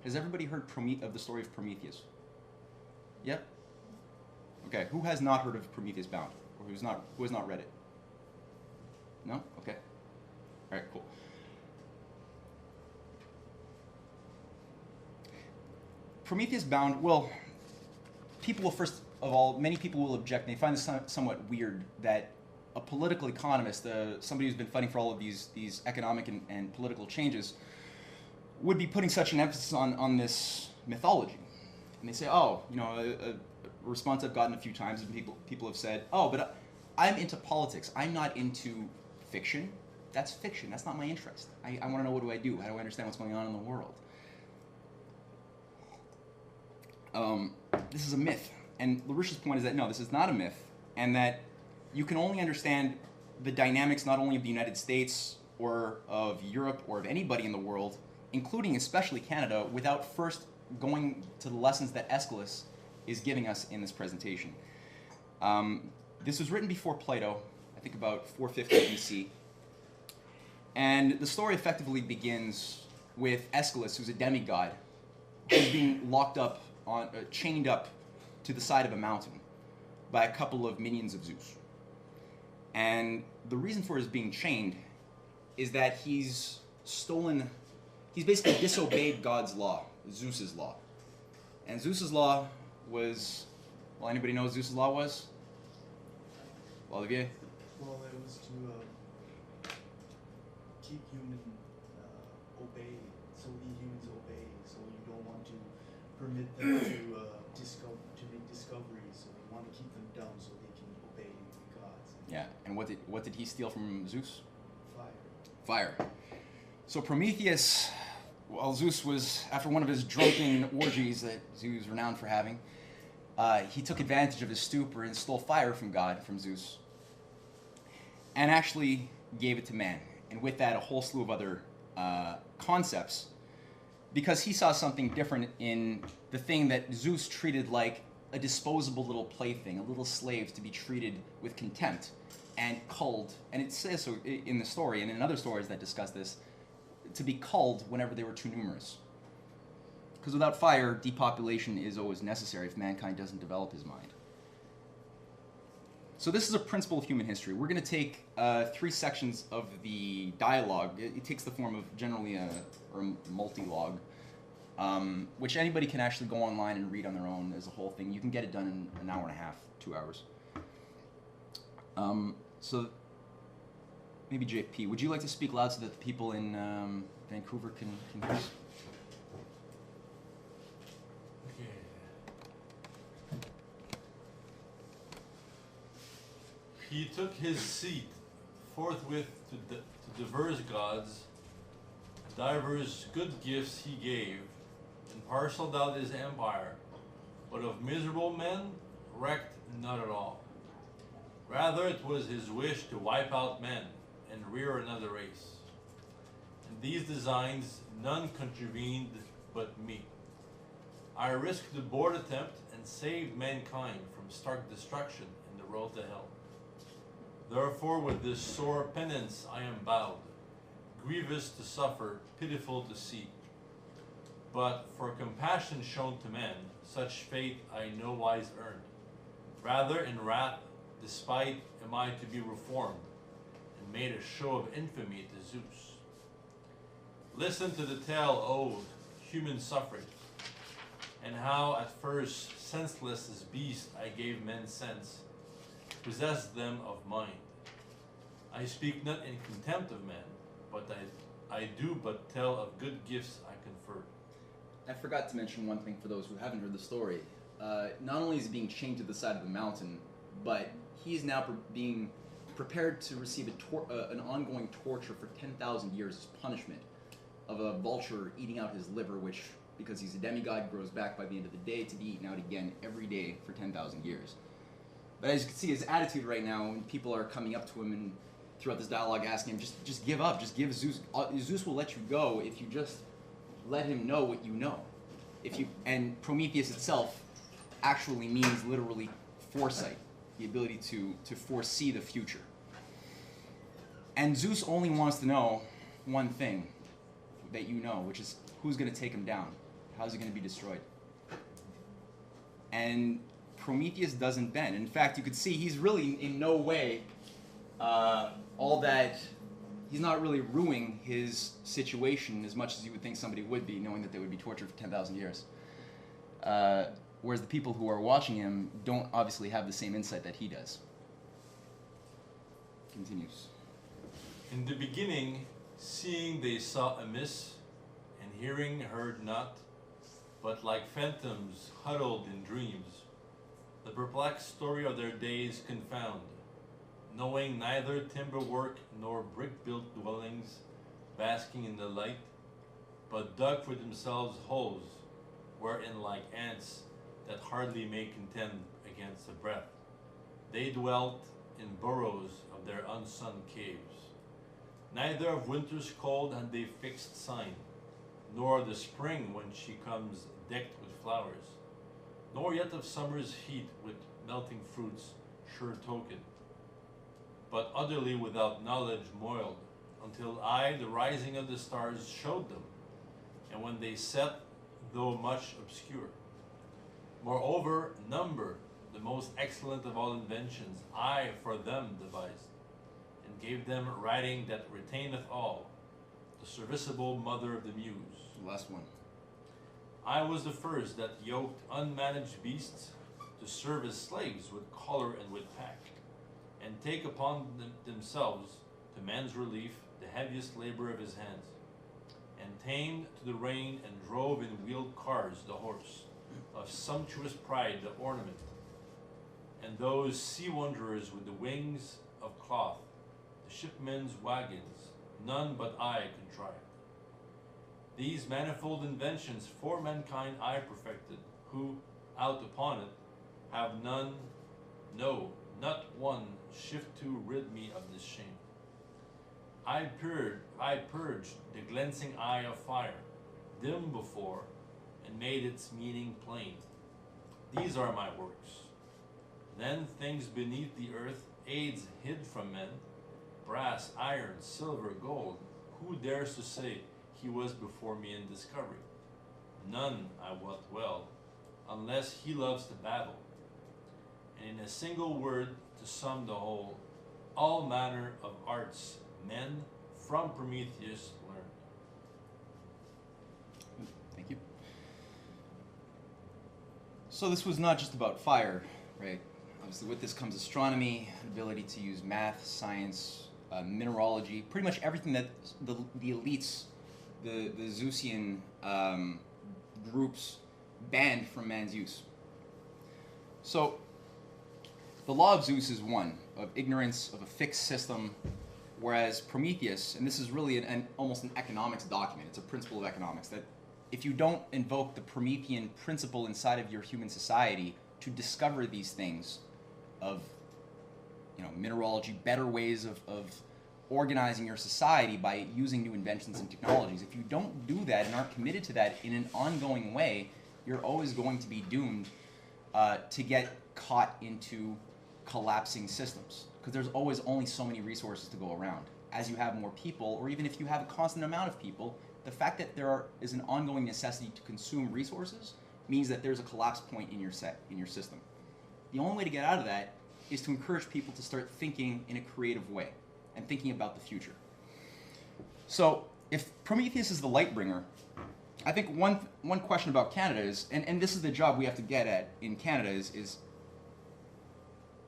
Has everybody heard of the story of Prometheus? Yep. Okay. Who has not heard of Prometheus Bound, or who has not read it? No. Okay. All right. Cool. Prometheus Bound. Well, people will first of all, many people will object. And they find this somewhat weird that a political economist, somebody who's been fighting for all of these economic and political changes, would be putting such an emphasis on this mythology. And they say, oh, a response I've gotten a few times, and people have said, oh, but I'm into politics. I'm not into fiction. That's fiction. That's not my interest. I want to know, what do I do? How do I understand what's going on in the world? This is a myth. And LaRouche's point is that, no, this is not a myth, and that you can only understand the dynamics not only of the United States or of Europe or of anybody in the world, including especially Canada, without first going to the lessons that Aeschylus is giving us in this presentation. This was written before Plato, I think about 450 BC. And the story effectively begins with Aeschylus, who's a demigod, who's being locked up, chained up to the side of a mountain by a couple of minions of Zeus. And the reason for his being chained is that he's basically disobeyed God's law, Zeus's law. And Zeus's law was, well, anybody know what Zeus's law was? Olivier? Well, it was to keep humans obey, so you don't want to permit them to make discoveries, so you want to keep them dumb so they can obey the gods. Yeah, and what did he steal from Zeus? Fire. So Prometheus, while Zeus was, after one of his drunken orgies that Zeus was renowned for having, he took advantage of his stupor and stole fire from God, from Zeus, and actually gave it to man. And with that, a whole slew of other concepts, because he saw something different in the thing that Zeus treated like a disposable little plaything, a little slave to be treated with contempt and culled. And it says so in the story, and in other stories that discuss this, to be culled whenever they were too numerous. Because without fire, depopulation is always necessary if mankind doesn't develop his mind. So this is a principle of human history. We're going to take 3 sections of the dialogue. It takes the form of generally a multi-log, which anybody can actually go online and read on their own as a whole thing. You can get it done in an hour and a half, 2 hours. So maybe JP, would you like to speak loud so that the people in Vancouver can hear us? He took his seat forthwith to diverse gods, divers good gifts he gave, and parceled out his empire, but of miserable men recked not at all. Rather it was his wish to wipe out men and rear another race. In these designs none contravened but me. I risked the bold attempt and saved mankind from stark destruction in the road to hell. Therefore with this sore penance I am bowed, grievous to suffer, pitiful to see. But for compassion shown to men, such fate I no wise earned. Rather in wrath, despite, am I to be reformed, and made a show of infamy to Zeus. Listen to the tale, O human suffrage, and how at first senseless as beast I gave men sense, possessed them of mind. I speak not in contempt of men, but I do but tell of good gifts I conferred. I forgot to mention one thing for those who haven't heard the story. Not only is he being chained to the side of the mountain, but he is now being prepared to receive an ongoing torture for 10,000 years as punishment of a vulture eating out his liver, which, because he's a demigod, grows back by the end of the day to be eaten out again every day for 10,000 years. But as you can see, his attitude right now, when people are coming up to him and throughout this dialogue asking him, just give up, just give Zeus. Zeus will let you go if you just let him know what you know. And Prometheus itself actually means literally foresight, the ability to foresee the future. And Zeus only wants to know one thing that you know, which is who's going to take him down. How's it going to be destroyed? And Prometheus doesn't bend. In fact, you could see he's really in no way all that. He's not really ruining his situation as much as you would think somebody would be, knowing that they would be tortured for 10,000 years. Whereas the people who are watching him don't obviously have the same insight that he does. Continues. In the beginning, seeing they saw amiss, and hearing heard not, but like phantoms huddled in dreams, the perplexed story of their days confound, knowing neither timber work nor brick-built dwellings, basking in the light, but dug for themselves holes, wherein like ants that hardly may contend against the breath, they dwelt in burrows of their unsunned caves. Neither of winter's cold had they fixed sign, nor the spring when she comes decked with flowers, nor yet of summer's heat with melting fruits sure token, but utterly without knowledge moiled, until I the rising of the stars showed them, and when they set, though much obscure. Moreover, number, the most excellent of all inventions, I for them devised, and gave them writing that retaineth all, the serviceable mother of the muse. Last one. I was the first that yoked unmanaged beasts to serve as slaves with collar and with pack, and take upon themselves, to man's relief, the heaviest labor of his hands, and tamed to the rein and drove in wheeled cars the horse, of sumptuous pride the ornament, and those sea wanderers with the wings of cloth, the shipmen's wagons, none but I contrived. These manifold inventions for mankind I perfected, who, out upon it, have none, no, not one, shift to rid me of this shame. I purged the glancing eye of fire, dim before, and made its meaning plain. These are my works. Then things beneath the earth, aids hid from men, brass, iron, silver, gold, who dares to say he was before me in discovery? None, I wot well, unless he loves the battle. And in a single word, to sum the whole, all manner of arts men from Prometheus learned. Thank you. So this was not just about fire, right? Obviously with this comes astronomy, ability to use math, science, mineralogy, pretty much everything that the elites, the Zeusian groups banned from man's use. So the law of Zeus is one, of ignorance, of a fixed system, whereas Prometheus, and this is really almost an economics document, it's a principle of economics, that if you don't invoke the Promethean principle inside of your human society to discover these things of, mineralogy, better ways of organizing your society by using new inventions and technologies, if you don't do that and aren't committed to that in an ongoing way, you're always going to be doomed to get caught into collapsing systems, because there's always only so many resources to go around. As you have more people, or even if you have a constant amount of people, the fact that there is an ongoing necessity to consume resources means that there's a collapse point in your system. The only way to get out of that is to encourage people to start thinking in a creative way and thinking about the future. So if Prometheus is the light bringer, I think one question about Canada is, and this is the job we have to get at in Canada, is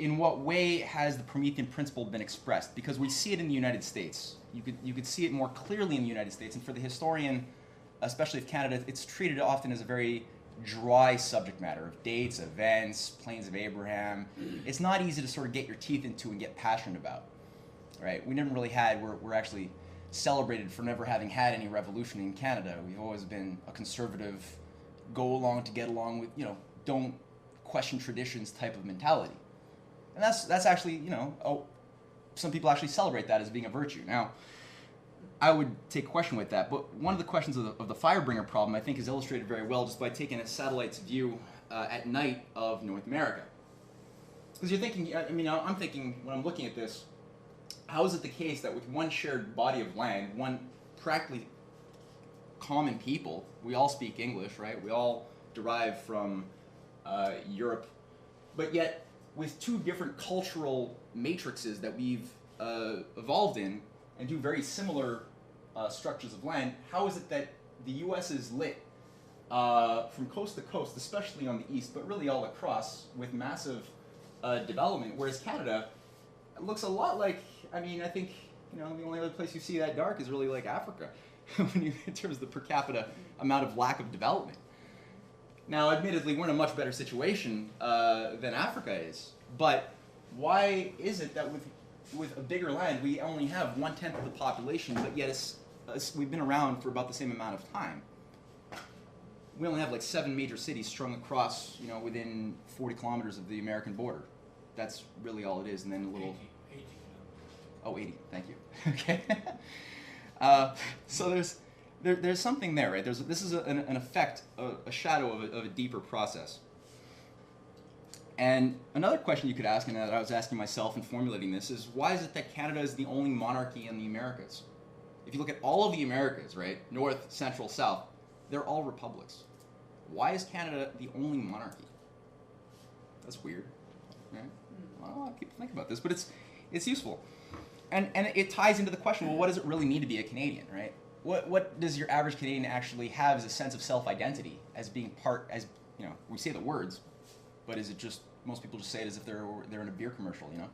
in what way has the Promethean principle been expressed? Because we see it in the United States. You could see it more clearly in the United States, and for the historian, especially of Canada, it's treated often as a very dry subject matter of dates, events, plains of Abraham. It's not easy to sort of get your teeth into and get passionate about, right? We never really had, we're actually celebrated for never having had any revolution in Canada. We've always been a conservative, go along to get along with, don't question traditions type of mentality. And that's actually, some people actually celebrate that as being a virtue. Now, I would take question with that, but one of the questions of the firebringer problem, I think, is illustrated very well just by taking a satellite's view at night of North America. Because you're thinking, I'm thinking, when I'm looking at this, how is it the case that with one shared body of land, one practically common people. We all speak English, right? We all derive from Europe, but yet with two different cultural matrices that we've evolved in and do very similar structures of land, how is it that the U.S. is lit from coast to coast, especially on the east, but really all across, with massive development, whereas Canada looks a lot like, I mean, I think, you know, the only other place you see that dark is really like Africa, in terms of the per capita amount of lack of development. Now, admittedly, we're in a much better situation than Africa is, but why is it that with a bigger land, we only have 1/10 of the population, but yet we've been around for about the same amount of time? We only have like 7 major cities strung across, you know, within 40 kilometers of the American border. That's really all it is, and then a little... 80. Oh, 80, thank you. Okay. So there's something there, right? This is an effect, a shadow of a deeper process. And another question you could ask, and that I was asking myself in formulating this, is why is it that Canada is the only monarchy in the Americas? If you look at all of the Americas, right, north, central, south, they're all republics. Why is Canada the only monarchy? That's weird, right? I don't know, a lot of people think about this, but it's useful. And it ties into the question, well, what does it really mean to be a Canadian, right? What does your average Canadian actually have as a sense of self-identity, as being part, as, you know, we say the words, but is it just, most people just say it as if they're in a beer commercial, you know?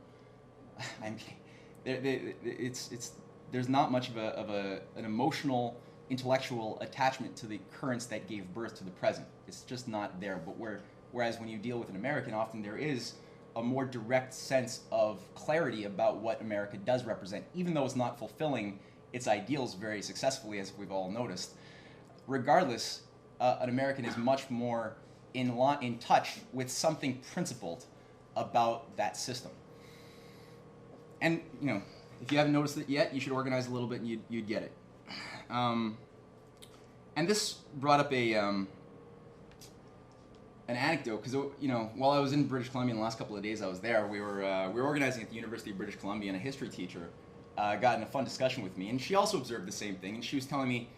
There's not much of an emotional, intellectual attachment to the currents that gave birth to the present. It's just not there. But whereas when you deal with an American, often there is a more direct sense of clarity about what America does represent, even though it's not fulfilling its ideals very successfully, as we've all noticed. Regardless, an American is much more in touch with something principled about that system. And, you know, if you haven't noticed it yet, you should organize a little bit and you'd get it. And this brought up an anecdote, because, you know, while I was in British Columbia in the last couple of days I was there, we were organizing at the University of British Columbia, and a history teacher got in a fun discussion with me, and she also observed the same thing, and she was telling me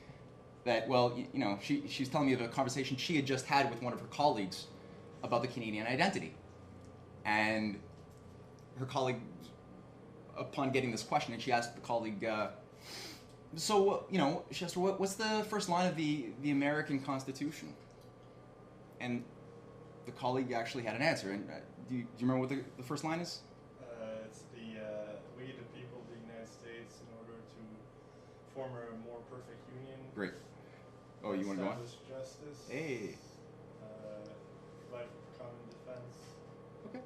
that, well, you know, she was telling me of a conversation she had just had with one of her colleagues about the Canadian identity. And her colleague, upon getting this question, and she asked the colleague, so, you know, she asked her, what's the first line of the American Constitution? And the colleague actually had an answer. And do you remember what the first line is? It's we the people of the United States, in order to form a more perfect union. Great. Oh, you want to go on? Establish justice. Hey. Provide common defense. Okay.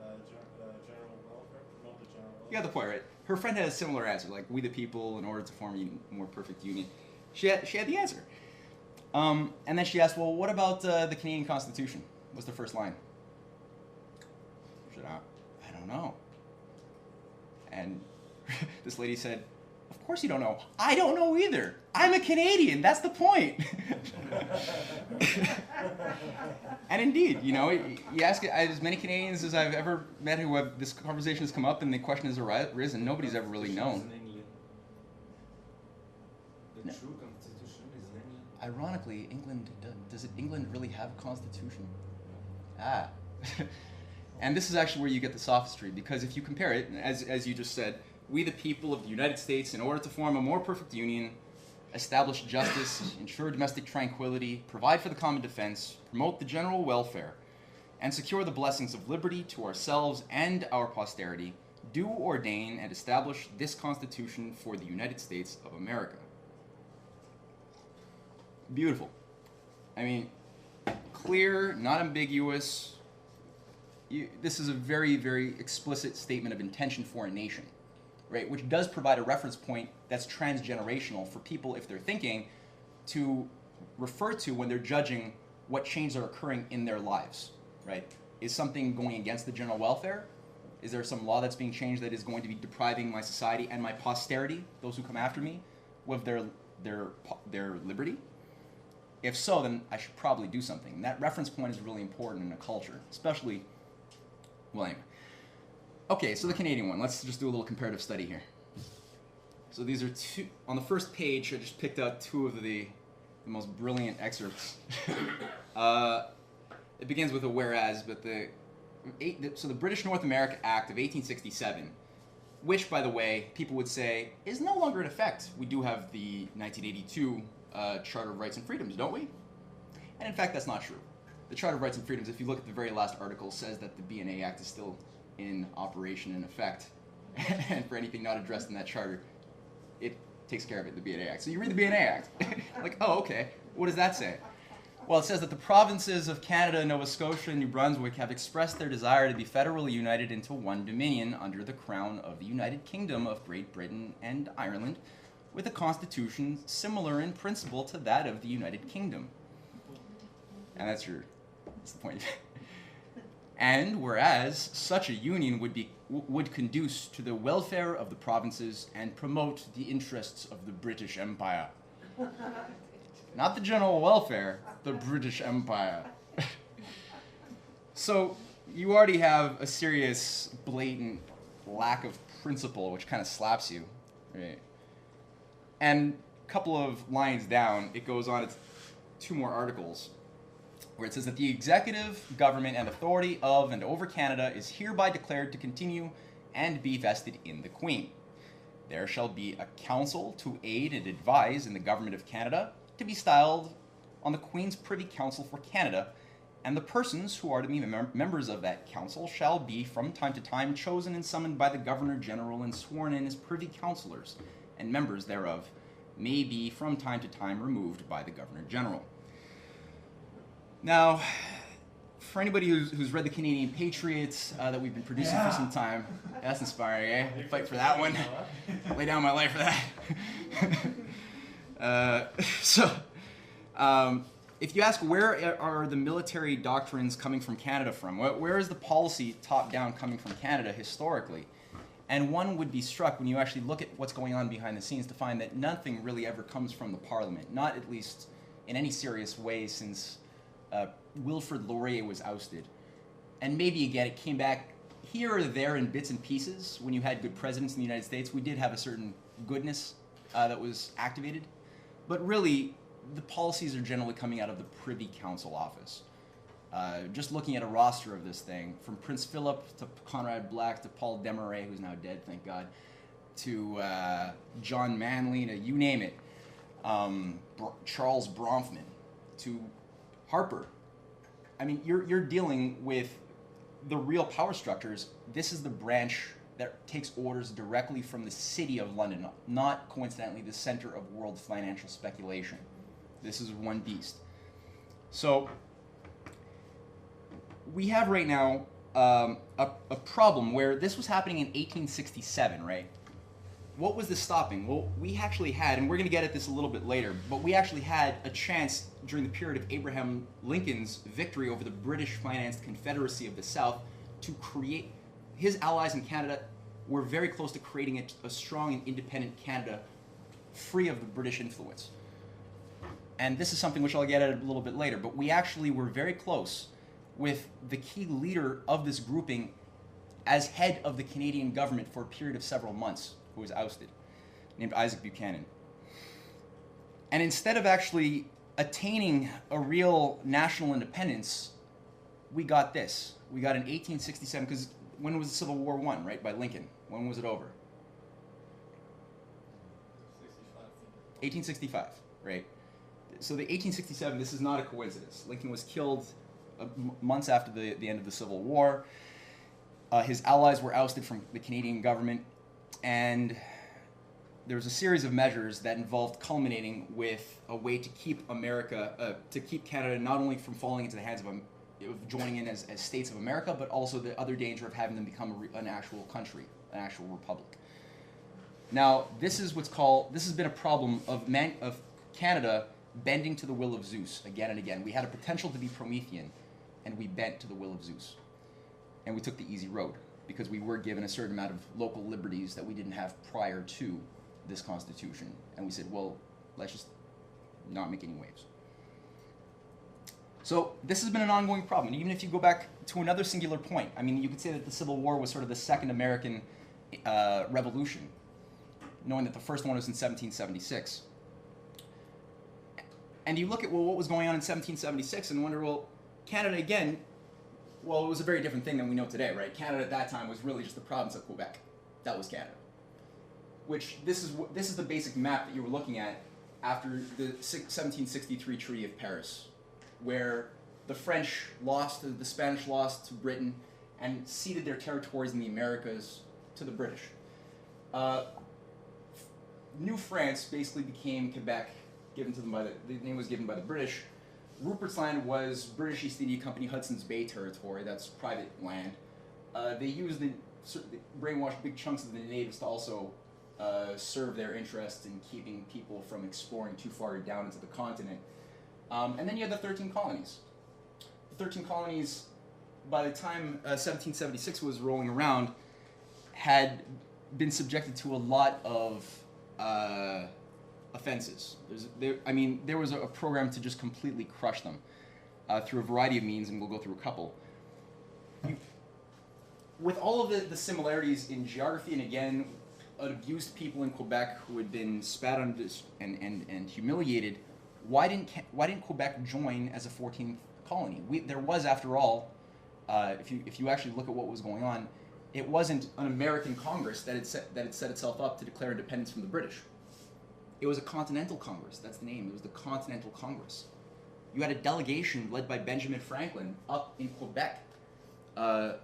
General welfare. Promote the general welfare. You got the point, right? Her friend had a similar answer, like, we the people, in order to form a more perfect union. She had the answer. And then she asked, well, what about the Canadian Constitution? What's the first line? She said, I don't know. And this lady said, of course you don't know. I don't know either. I'm a Canadian. That's the point. And indeed, you know, you ask as many Canadians as I've ever met who have this conversation has come up and the question has arisen, nobody's ever really known. The true constitution is in England. Ironically, England does England really have a constitution? And this is actually where you get the sophistry, because if you compare it, as you just said, we the people of the United States, in order to form a more perfect union, establish justice, ensure domestic tranquility, provide for the common defense, promote the general welfare, and secure the blessings of liberty to ourselves and our posterity, do ordain and establish this Constitution for the United States of America. Beautiful. I mean, clear, not ambiguous. This is a very, very explicit statement of intention for a nation, right? Which does provide a reference point that's transgenerational for people, if they're thinking, to refer to when they're judging what changes are occurring in their lives, right? Is something going against the general welfare? Is there some law that's being changed that is going to be depriving my society and my posterity, those who come after me, of their liberty? If so, then I should probably do something. And that reference point is really important in a culture, especially, well, anyway. Okay, so the Canadian one. Let's just do a little comparative study here. So these are two, on the first page, I just picked out two of the most brilliant excerpts. It begins with a whereas, but the British North America Act of 1867, which, by the way, people would say is no longer in effect. We do have the 1982 Charter of Rights and Freedoms, don't we? And in fact, that's not true. The Charter of Rights and Freedoms, if you look at the very last article, says that the B&A Act is still in operation and effect. And for anything not addressed in that charter, it takes care of it in the B&A Act. So you read the B&A Act, like, oh, okay, what does that say? Well, it says that the provinces of Canada, Nova Scotia, and New Brunswick have expressed their desire to be federally united into one dominion under the crown of the United Kingdom of Great Britain and Ireland, with a constitution similar in principle to that of the United Kingdom. And that's the point. And whereas such a union would conduce to the welfare of the provinces and promote the interests of the British Empire. Not the general welfare, the British Empire. So you already have a serious, blatant lack of principle, which kind of slaps you, right? And a couple of lines down, it goes on, it's two more articles, where it says that the executive, government, and authority of and over Canada is hereby declared to continue and be vested in the Queen. There shall be a council to aid and advise in the government of Canada, to be styled on the Queen's Privy Council for Canada, and the persons who are to be members of that council shall be from time to time chosen and summoned by the Governor-General and sworn in as Privy Councillors, and members thereof may be from time to time removed by the Governor-General. Now, for anybody who's read the Canadian Patriots that we've been producing for some time, that's inspiring, eh? I'll fight for that one. Lay down my life for that. If you ask where are the military doctrines coming from Canada from, where is the policy top-down coming from Canada historically? And one would be struck when you actually look at what's going on behind the scenes to find that nothing really ever comes from the Parliament, not at least in any serious way since Wilfrid Laurier was ousted. And maybe again it came back here or there in bits and pieces when you had good presidents in the United States. We did have a certain goodness that was activated. But really, the policies are generally coming out of the Privy Council office. Just looking at a roster of this thing, from Prince Philip to Conrad Black to Paul Desmarais, who's now dead, thank God, to John Manley, to you name it, Charles Bronfman, to Harper. I mean, you're dealing with the real power structures. This is the branch that takes orders directly from the City of London, not coincidentally the center of world financial speculation. This is one beast. So we have right now a problem where this was happening in 1867, right? What was this stopping? Well, we actually had, and we're going to get at this a little bit later, but we actually had a chance during the period of Abraham Lincoln's victory over the British-financed Confederacy of the South to create, his allies in Canada were very close to creating a strong and independent Canada free of the British influence. And this is something which I'll get at a little bit later, but we actually were very close with the key leader of this grouping as head of the Canadian government for a period of several months, who was ousted, named Isaac Buchanan. And instead of actually attaining a real national independence, we got this. We got in 1867, because when was the Civil War won, right, by Lincoln? When was it over? 1865, right? So the 1867, this is not a coincidence. Lincoln was killed months after the end of the Civil War. His allies were ousted from the Canadian government, and there was a series of measures that involved culminating with a way to keep America, to keep Canada not only from falling into the hands of joining in as states of America, but also the other danger of having them become an actual country, an actual republic. Now, this has been a problem of Canada bending to the will of Zeus again and again. We had a potential to be Promethean, and we bent to the will of Zeus. And we took the easy road, because we were given a certain amount of local liberties that we didn't have prior to this Constitution. And we said, well, let's just not make any waves. So this has been an ongoing problem. And even if you go back to another singular point, I mean, you could say that the Civil War was sort of the second American Revolution. knowing that the first one was in 1776. And you look at, well, what was going on in 1776 and wonder, well, Canada again, well, it was a very different thing than we know today, right? Canada at that time was really just the province of Quebec. That was Canada. Which, this is the basic map that you were looking at after the 1763 Treaty of Paris, where the French lost, the Spanish lost to Britain, and ceded their territories in the Americas to the British. New France basically became Quebec, given to them by the name was given by the British. Rupert's Land was British East India Company Hudson's Bay territory. That's private land. They used the brainwashed big chunks of the natives to also serve their interest in keeping people from exploring too far down into the continent. And then you had the 13 colonies. The 13 colonies, by the time 1776 was rolling around, had been subjected to a lot of offenses. There was a program to just completely crush them through a variety of means, and we'll go through a couple. With all of the similarities in geography, and again, abused people in Quebec who had been spat on and humiliated, why didn't Quebec join as a 14th colony? There was, after all, if you actually look at what was going on, it wasn't an American Congress that had set itself up to declare independence from the British. It was a Continental Congress. That's the name. It was the Continental Congress. You had a delegation led by Benjamin Franklin up in Quebec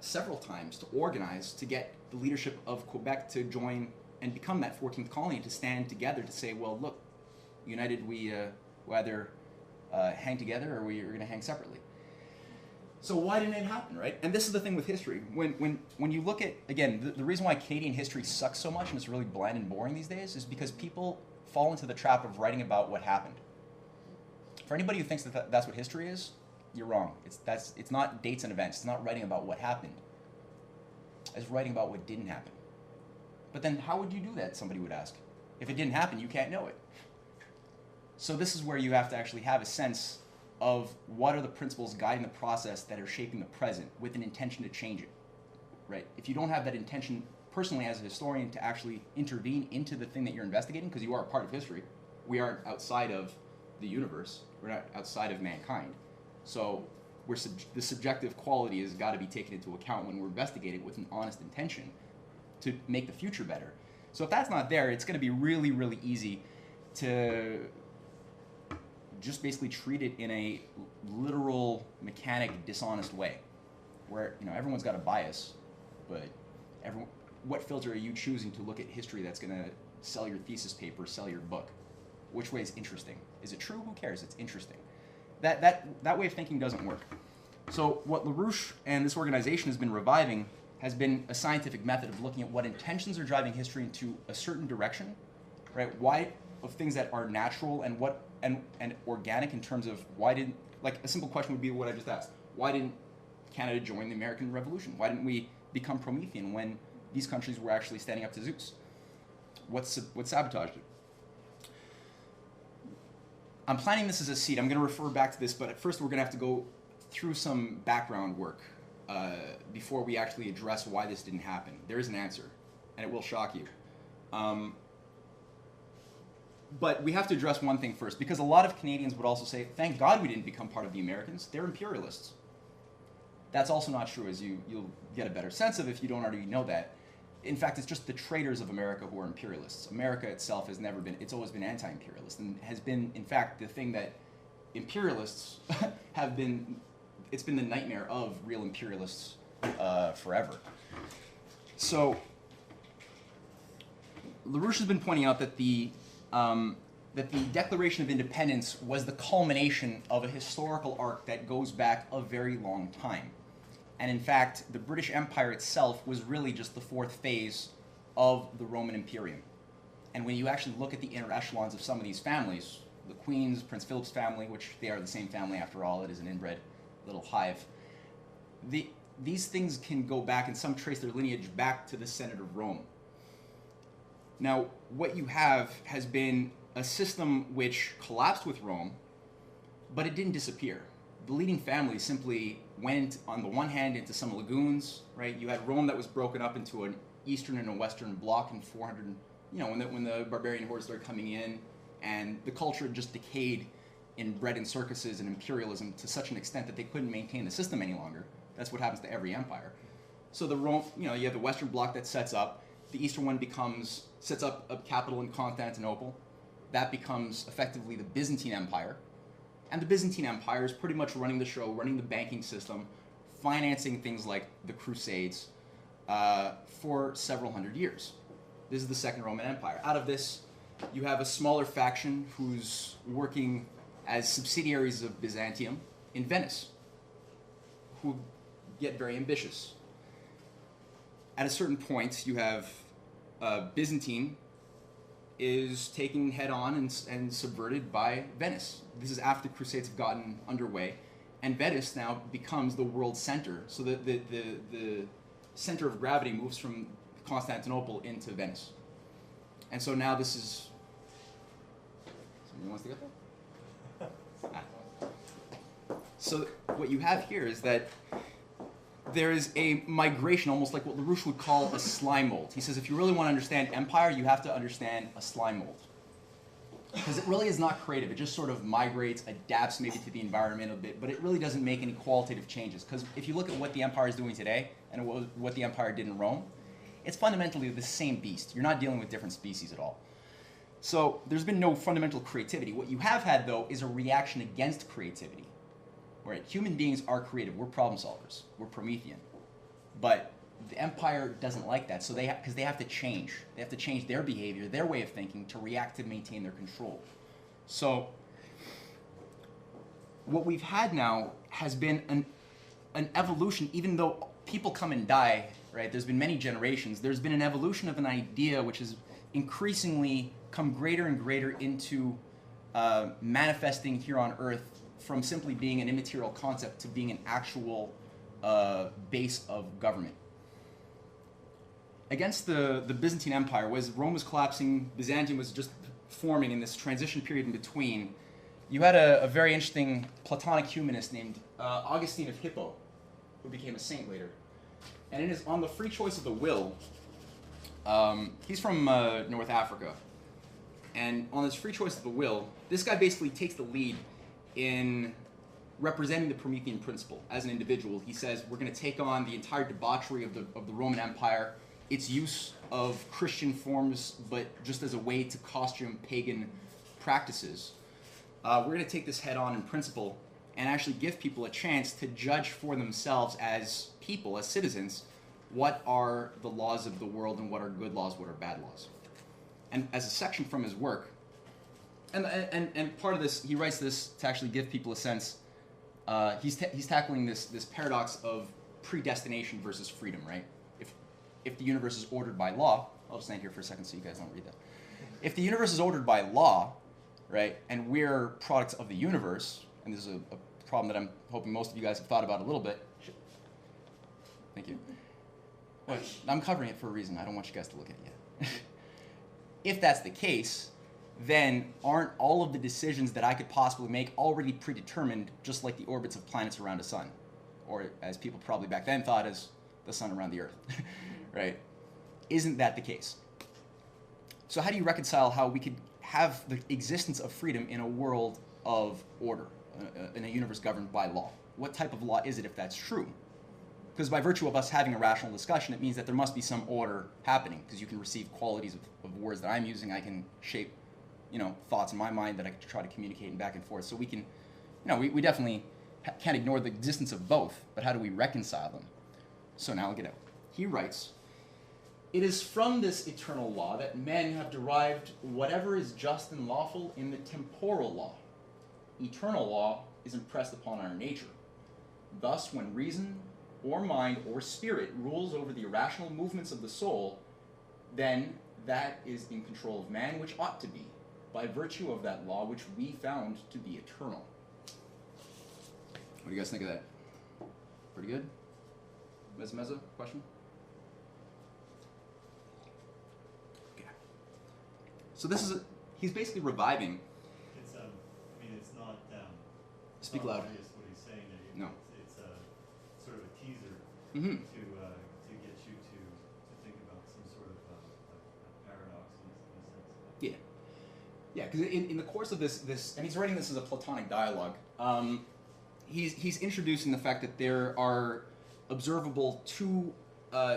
several times to organize to get the leadership of Quebec to join and become that 14th colony, to stand together to say, well, look, united we either hang together or we're going to hang separately. So why didn't it happen, right? And this is the thing with history. When you look at, again, the reason why Canadian history sucks so much and it's really bland and boring these days is because people fall into the trap of writing about what happened. For anybody who thinks that that's what history is, you're wrong. It's not dates and events. It's not writing about what happened. It's writing about what didn't happen. But then how would you do that, somebody would ask? If it didn't happen, you can't know it. So this is where you have to actually have a sense of what are the principles guiding the process that are shaping the present with an intention to change it, right? If you don't have that intention personally as a historian to actually intervene into the thing that you're investigating, because you are a part of history, we aren't outside of the universe, we're not outside of mankind. So the subjective quality has got to be taken into account when we're investigating with an honest intention to make the future better. So if that's not there, it's going to be really, really easy to just basically treat it in a literal, mechanic, dishonest way, where everyone's got a bias, but what filter are you choosing to look at history that's going to sell your thesis paper, sell your book? Which way is interesting? Is it true? Who cares? It's interesting. That way of thinking doesn't work. So what LaRouche and this organization has been reviving has been a scientific method of looking at what intentions are driving history into a certain direction, right? Why of things that are natural and and organic in terms of like a simple question would be what I just asked. Why didn't Canada join the American Revolution? Why didn't we become Promethean when these countries were actually standing up to Zeus? What sabotaged it? I'm planning this as a seed. I'm going to refer back to this, but at first we're going to have to go through some background work before we actually address why this didn't happen. There is an answer, and it will shock you. But we have to address one thing first, because a lot of Canadians would also say, thank God we didn't become part of the Americans. They're imperialists. That's also not true, as you'll get a better sense of if you don't already know that. In fact, it's just the traitors of America who are imperialists. America itself has never been, it's always been anti-imperialist, and has been, in fact, the thing that imperialists have been, it's been the nightmare of real imperialists forever. So, LaRouche has been pointing out that the Declaration of Independence was the culmination of a historical arc that goes back a very long time. And in fact, the British Empire itself was really just the fourth phase of the Roman Imperium. And when you actually look at the inner echelons of some of these families, the Queen's, Prince Philip's family, which they are the same family after all, it is an inbred little hive, these things can go back, and some trace their lineage back to the Senate of Rome. Now, what you have has been a system which collapsed with Rome, but it didn't disappear. The leading families simply went, on the one hand, into some lagoons, right? You had Rome that was broken up into an eastern and a western block in 400 when the barbarian hordes started coming in, and the culture just decayed in bread and circuses and imperialism to such an extent that they couldn't maintain the system any longer. That's what happens to every empire. So you have the Western Bloc that sets up. The Eastern one sets up a capital in Constantinople. That becomes effectively the Byzantine Empire. And the Byzantine Empire is pretty much running the show, running the banking system, financing things like the Crusades for several hundred years. This is the Second Roman Empire. Out of this, you have a smaller faction who's working as subsidiaries of Byzantium in Venice, who get very ambitious. At a certain point, you have Byzantine is taken head on and subverted by Venice. This is after the Crusades have gotten underway, and Venice now becomes the world center. So the center of gravity moves from Constantinople into Venice. And so now this is... Somebody wants to get there? So what you have here is that there is a migration, almost like what LaRouche would call a slime mold. He says if you really want to understand empire, you have to understand a slime mold. Because it really is not creative. It just sort of migrates, adapts maybe to the environment a bit, but it really doesn't make any qualitative changes. Because if you look at what the empire is doing today and what the empire did in Rome, it's fundamentally the same beast. You're not dealing with different species at all. So there's been no fundamental creativity. What you have had, though, is a reaction against creativity. Right? Human beings are creative. We're problem solvers. We're Promethean. But the empire doesn't like that, so because they have to change. They have to change their behavior, their way of thinking, to react to maintain their control. So what we've had now has been an evolution, even though people come and die, right? There's been many generations. There's been an evolution of an idea which has increasingly come greater and greater into manifesting here on Earth, from simply being an immaterial concept to being an actual base of government. Against the Byzantine Empire, as Rome was collapsing, Byzantium was just forming in this transition period in between, you had a very interesting Platonic humanist named Augustine of Hippo, who became a saint later. And it is On the Free Choice of the Will. He's from North Africa. And on this free choice of the will, this guy basically takes the lead in representing the Promethean principle as an individual. He says, we're going to take on the entire debauchery of the Roman Empire, its use of Christian forms, but just as a way to costume pagan practices. We're going to take this head on in principle and actually give people a chance to judge for themselves as people, as citizens, what are the laws of the world and what are good laws, what are bad laws. And as a section from his work, and part of this, he writes this to actually give people a sense. He's tackling this paradox of predestination versus freedom, right? If the universe is ordered by law, I'll just stand here for a second so you guys don't read that. If the universe is ordered by law, right, and we're products of the universe, and this is a problem that I'm hoping most of you guys have thought about a little bit. Thank you. Well, I'm covering it for a reason. I don't want you guys to look at it yet. If that's the case, then aren't all of the decisions that I could possibly make already predetermined, just like the orbits of planets around a sun? Or as people probably back then thought, as the sun around the earth, right? Isn't that the case? So how do you reconcile how we could have the existence of freedom in a world of order, in a universe governed by law? What type of law is it if that's true? Because by virtue of us having a rational discussion, it means that there must be some order happening, because you can receive qualities of words that I'm using. I can shape, thoughts in my mind that I can try to communicate and back and forth. So we can, we definitely can't ignore the existence of both, but how do we reconcile them? So now I'll get out. He writes, "It is from this eternal law that men have derived whatever is just and lawful in the temporal law. Eternal law is impressed upon our nature. Thus, when reason or mind or spirit rules over the irrational movements of the soul, then that is in control of man, which ought to be, by virtue of that law which we found to be eternal." What do you guys think of that? Pretty good? Ms. Meza, question? Okay. So this is, he's basically reviving. It's it's not. Speak not loud. obvious what he's saying there. No. It's sort of a teaser Mm-hmm. to get you to think about some sort of paradox Yeah, because in the course of this, and he's writing this as a Platonic dialogue. He's introducing the fact that there are observable two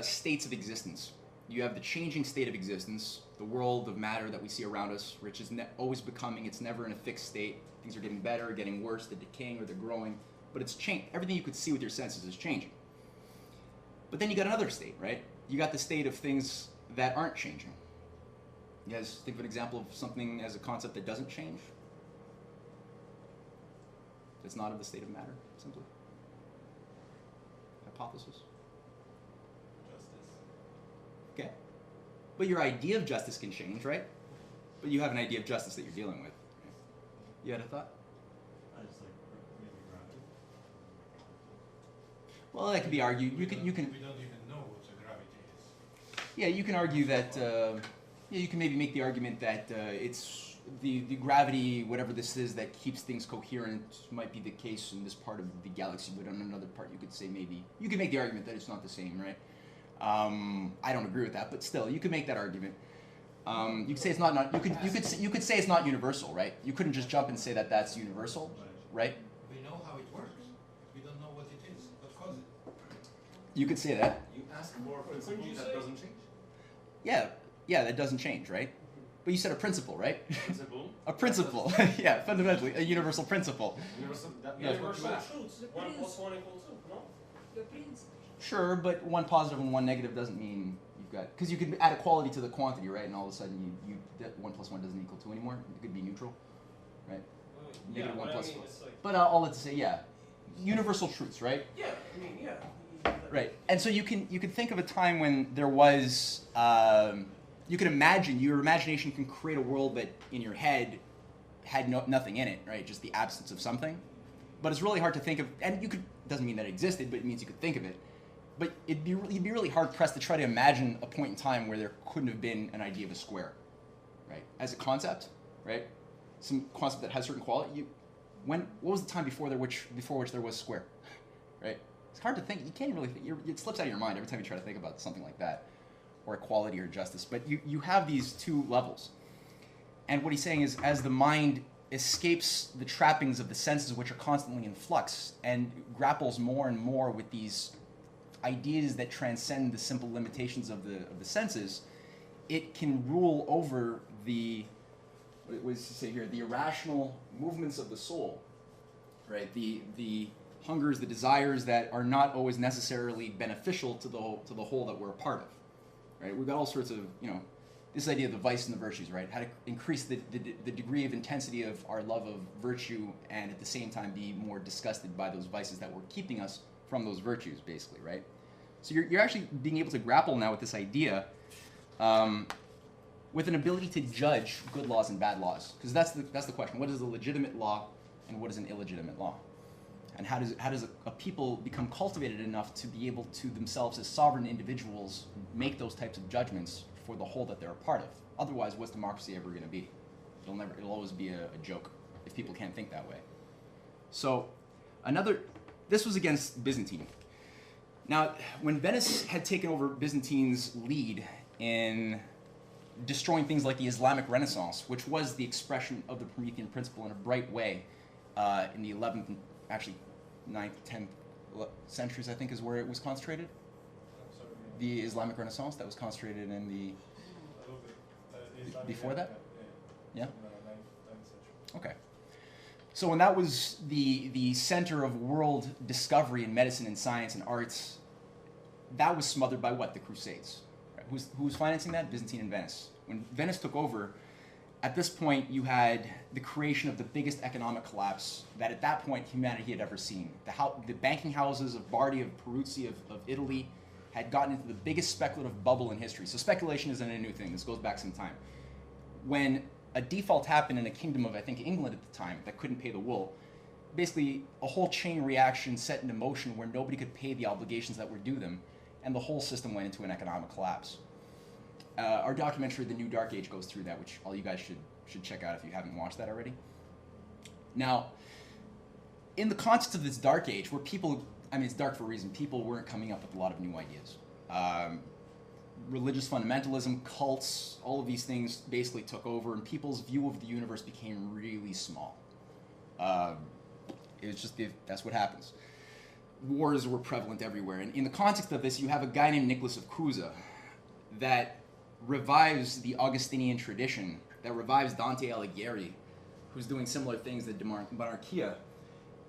states of existence. You have the changing state of existence, the world of matter that we see around us, which is always becoming. It's never in a fixed state. Things are getting better, getting worse, they're decaying or they're growing, but it's changed. Everything you could see with your senses is changing. But then you got another state, right? You got the state of things that aren't changing. You guys think of an example of something as a concept that doesn't change? That's not of the state of matter, simply. Hypothesis. Justice. Okay. But your idea of justice can change, right? But you have an idea of justice that you're dealing with. You had a thought? I just like maybe gravity. Well, that could be argued. You can. We don't even know what the gravity is. Yeah, you can argue that. Yeah, you can maybe make the argument that it's the gravity, whatever this is, that keeps things coherent, might be the case in this part of the galaxy, but on another part, you could say maybe you could make the argument that it's not the same, right? I don't agree with that, but still, you could make that argument. You could say it's not. You could say it's not universal, right? You couldn't just jump and say that that's universal, right? We know how it works. We don't know what it is. What causes it? You could say that. You ask for a principle that doesn't change. Yeah, that doesn't change, right? But you said a principle, right? Principle. A principle, yeah, fundamentally, a universal principle. Universal. That's Yeah. what you Universal ask. truths. The 1 plus prince- 1 equals 2, no? The prince. Sure, but one positive and one negative doesn't mean you've got, because you could add a quality to the quantity, right? And all of a sudden, that 1 plus 1 doesn't equal 2 anymore. It could be neutral, right? Yeah, Negative 1 but I plus mean, 1. it's like, But all that to say, yeah, universal truths, right? yeah, I mean, yeah. Right. And so you can think of a time when there was, you can imagine, your imagination can create a world that in your head had nothing in it, right? Just the absence of something. But it's really hard to think of, and you could, doesn't mean that it existed, but it means you could think of it. But you'd be really hard pressed to try to imagine a point in time where there couldn't have been an idea of a square, right? As a concept, right? Some concept that has certain quality. What was the time before which there was square, right? It's hard to think. You can't really think. It slips out of your mind every time you try to think about something like that, or equality or justice. But you have these two levels. And what he's saying is, as the mind escapes the trappings of the senses, which are constantly in flux, and grapples more and more with these ideas that transcend the simple limitations of the senses, it can rule over the, what does he say here, the irrational movements of the soul, right? The hungers, the desires that are not always necessarily beneficial to the whole that we're a part of, right? We've got all sorts of, this idea of the vice and the virtues, right? How to increase the degree of intensity of our love of virtue and at the same time be more disgusted by those vices that were keeping us from those virtues, basically, right? So you're actually being able to grapple now with this idea with an ability to judge good laws and bad laws. Because that's the question. What is a legitimate law and what is an illegitimate law? And how does a people become cultivated enough to be able to themselves as sovereign individuals make those types of judgments for the whole that they're a part of? Otherwise, what's democracy ever going to be? It'll always be a joke if people can't think that way. So this was against Byzantine. Now, when Venice had taken over Byzantine's lead in destroying things like the Islamic Renaissance, which was the expression of the Promethean principle in a bright way in the 11th and actually 9th, 10th centuries, I think, is where it was concentrated. The Islamic Renaissance that was concentrated in the... Before that? Yeah? Okay. So when that was the center of world discovery in medicine and science and arts, that was smothered by what? The Crusades. Right? Who was financing that? Byzantine and Venice. When Venice took over, at this point you had the creation of the biggest economic collapse that at that point humanity had ever seen. The banking houses of Bardi, of Peruzzi, of Italy had gotten into the biggest speculative bubble in history. So speculation isn't a new thing. This goes back some time. When a default happened in a kingdom of, I think, England at the time that couldn't pay the wool, basically a whole chain reaction set into motion where nobody could pay the obligations that were due them, and the whole system went into an economic collapse. Our documentary, The New Dark Age, goes through that, which all you guys should check out if you haven't watched that already. Now, in the context of this dark age, where people, it's dark for a reason, people weren't coming up with a lot of new ideas. religious fundamentalism, cults, all of these things basically took over, and people's view of the universe became really small. It was just, that's what happens. Wars were prevalent everywhere. And in the context of this, you have a guy named Nicholas of Cusa that revives the Augustinian tradition, that revives Dante Alighieri, who's doing similar things to Monarchia,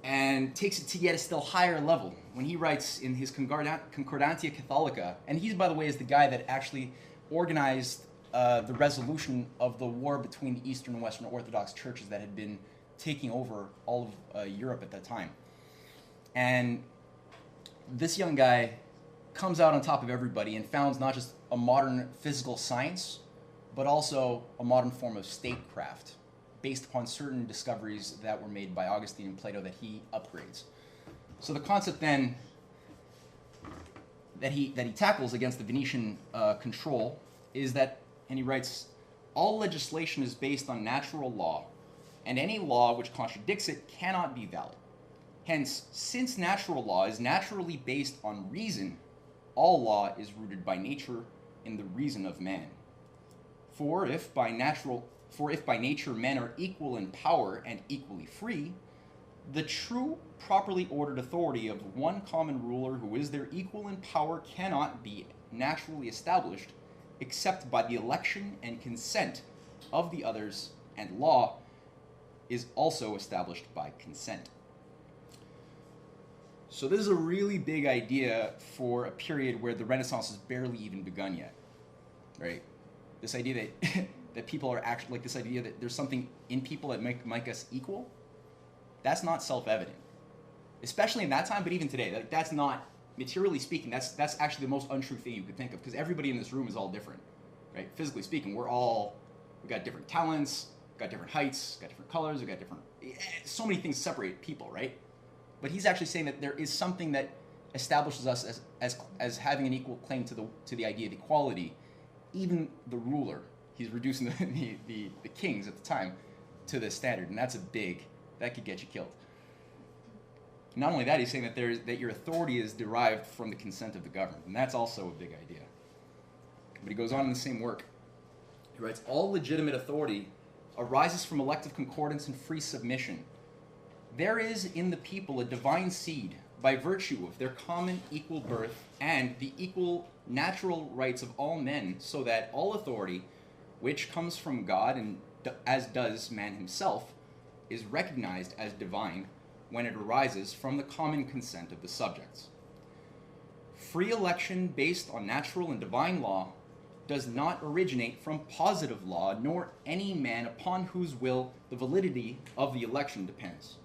and takes it to yet a still higher level when he writes in his Concordantia Catholica. And he, by the way, is the guy that actually organized the resolution of the war between the Eastern and Western Orthodox churches that had been taking over all of Europe at that time. And this young guy comes out on top of everybody and founds not just a modern physical science, but also a modern form of statecraft based upon certain discoveries that were made by Augustine and Plato that he upgrades. So the concept then that he tackles against the Venetian control is that, and he writes, all legislation is based on natural law, and any law which contradicts it cannot be valid. Hence, since natural law is naturally based on reason, all law is rooted by nature in the reason of man. For if by nature men are equal in power and equally free, the true, properly ordered authority of one common ruler who is their equal in power cannot be naturally established except by the election and consent of the others, and law is also established by consent. So this is a really big idea for a period where the Renaissance has barely even begun yet, right? This idea that that people are actually, like this idea that there's something in people that make us equal, that's not self-evident. Especially in that time, but even today, like, that's not, materially speaking, that's actually the most untrue thing you could think of, because everybody in this room is all different, right? Physically speaking, we got different talents, got different heights, got different colors, we got different, so many things separate people, right? But he's actually saying that there is something that establishes us as having an equal claim to the idea of equality. Even the ruler, he's reducing the kings at the time to this standard, and that could get you killed. Not only that, he's saying that your authority is derived from the consent of the government, and that's also a big idea. But he goes on in the same work. He writes, all legitimate authority arises from elective concordance and free submission. There is in the people a divine seed by virtue of their common equal birth and the equal natural rights of all men, so that all authority, which comes from God and as does man himself, is recognized as divine when it arises from the common consent of the subjects. Free election based on natural and divine law does not originate from positive law, nor any man upon whose will the validity of the election depends.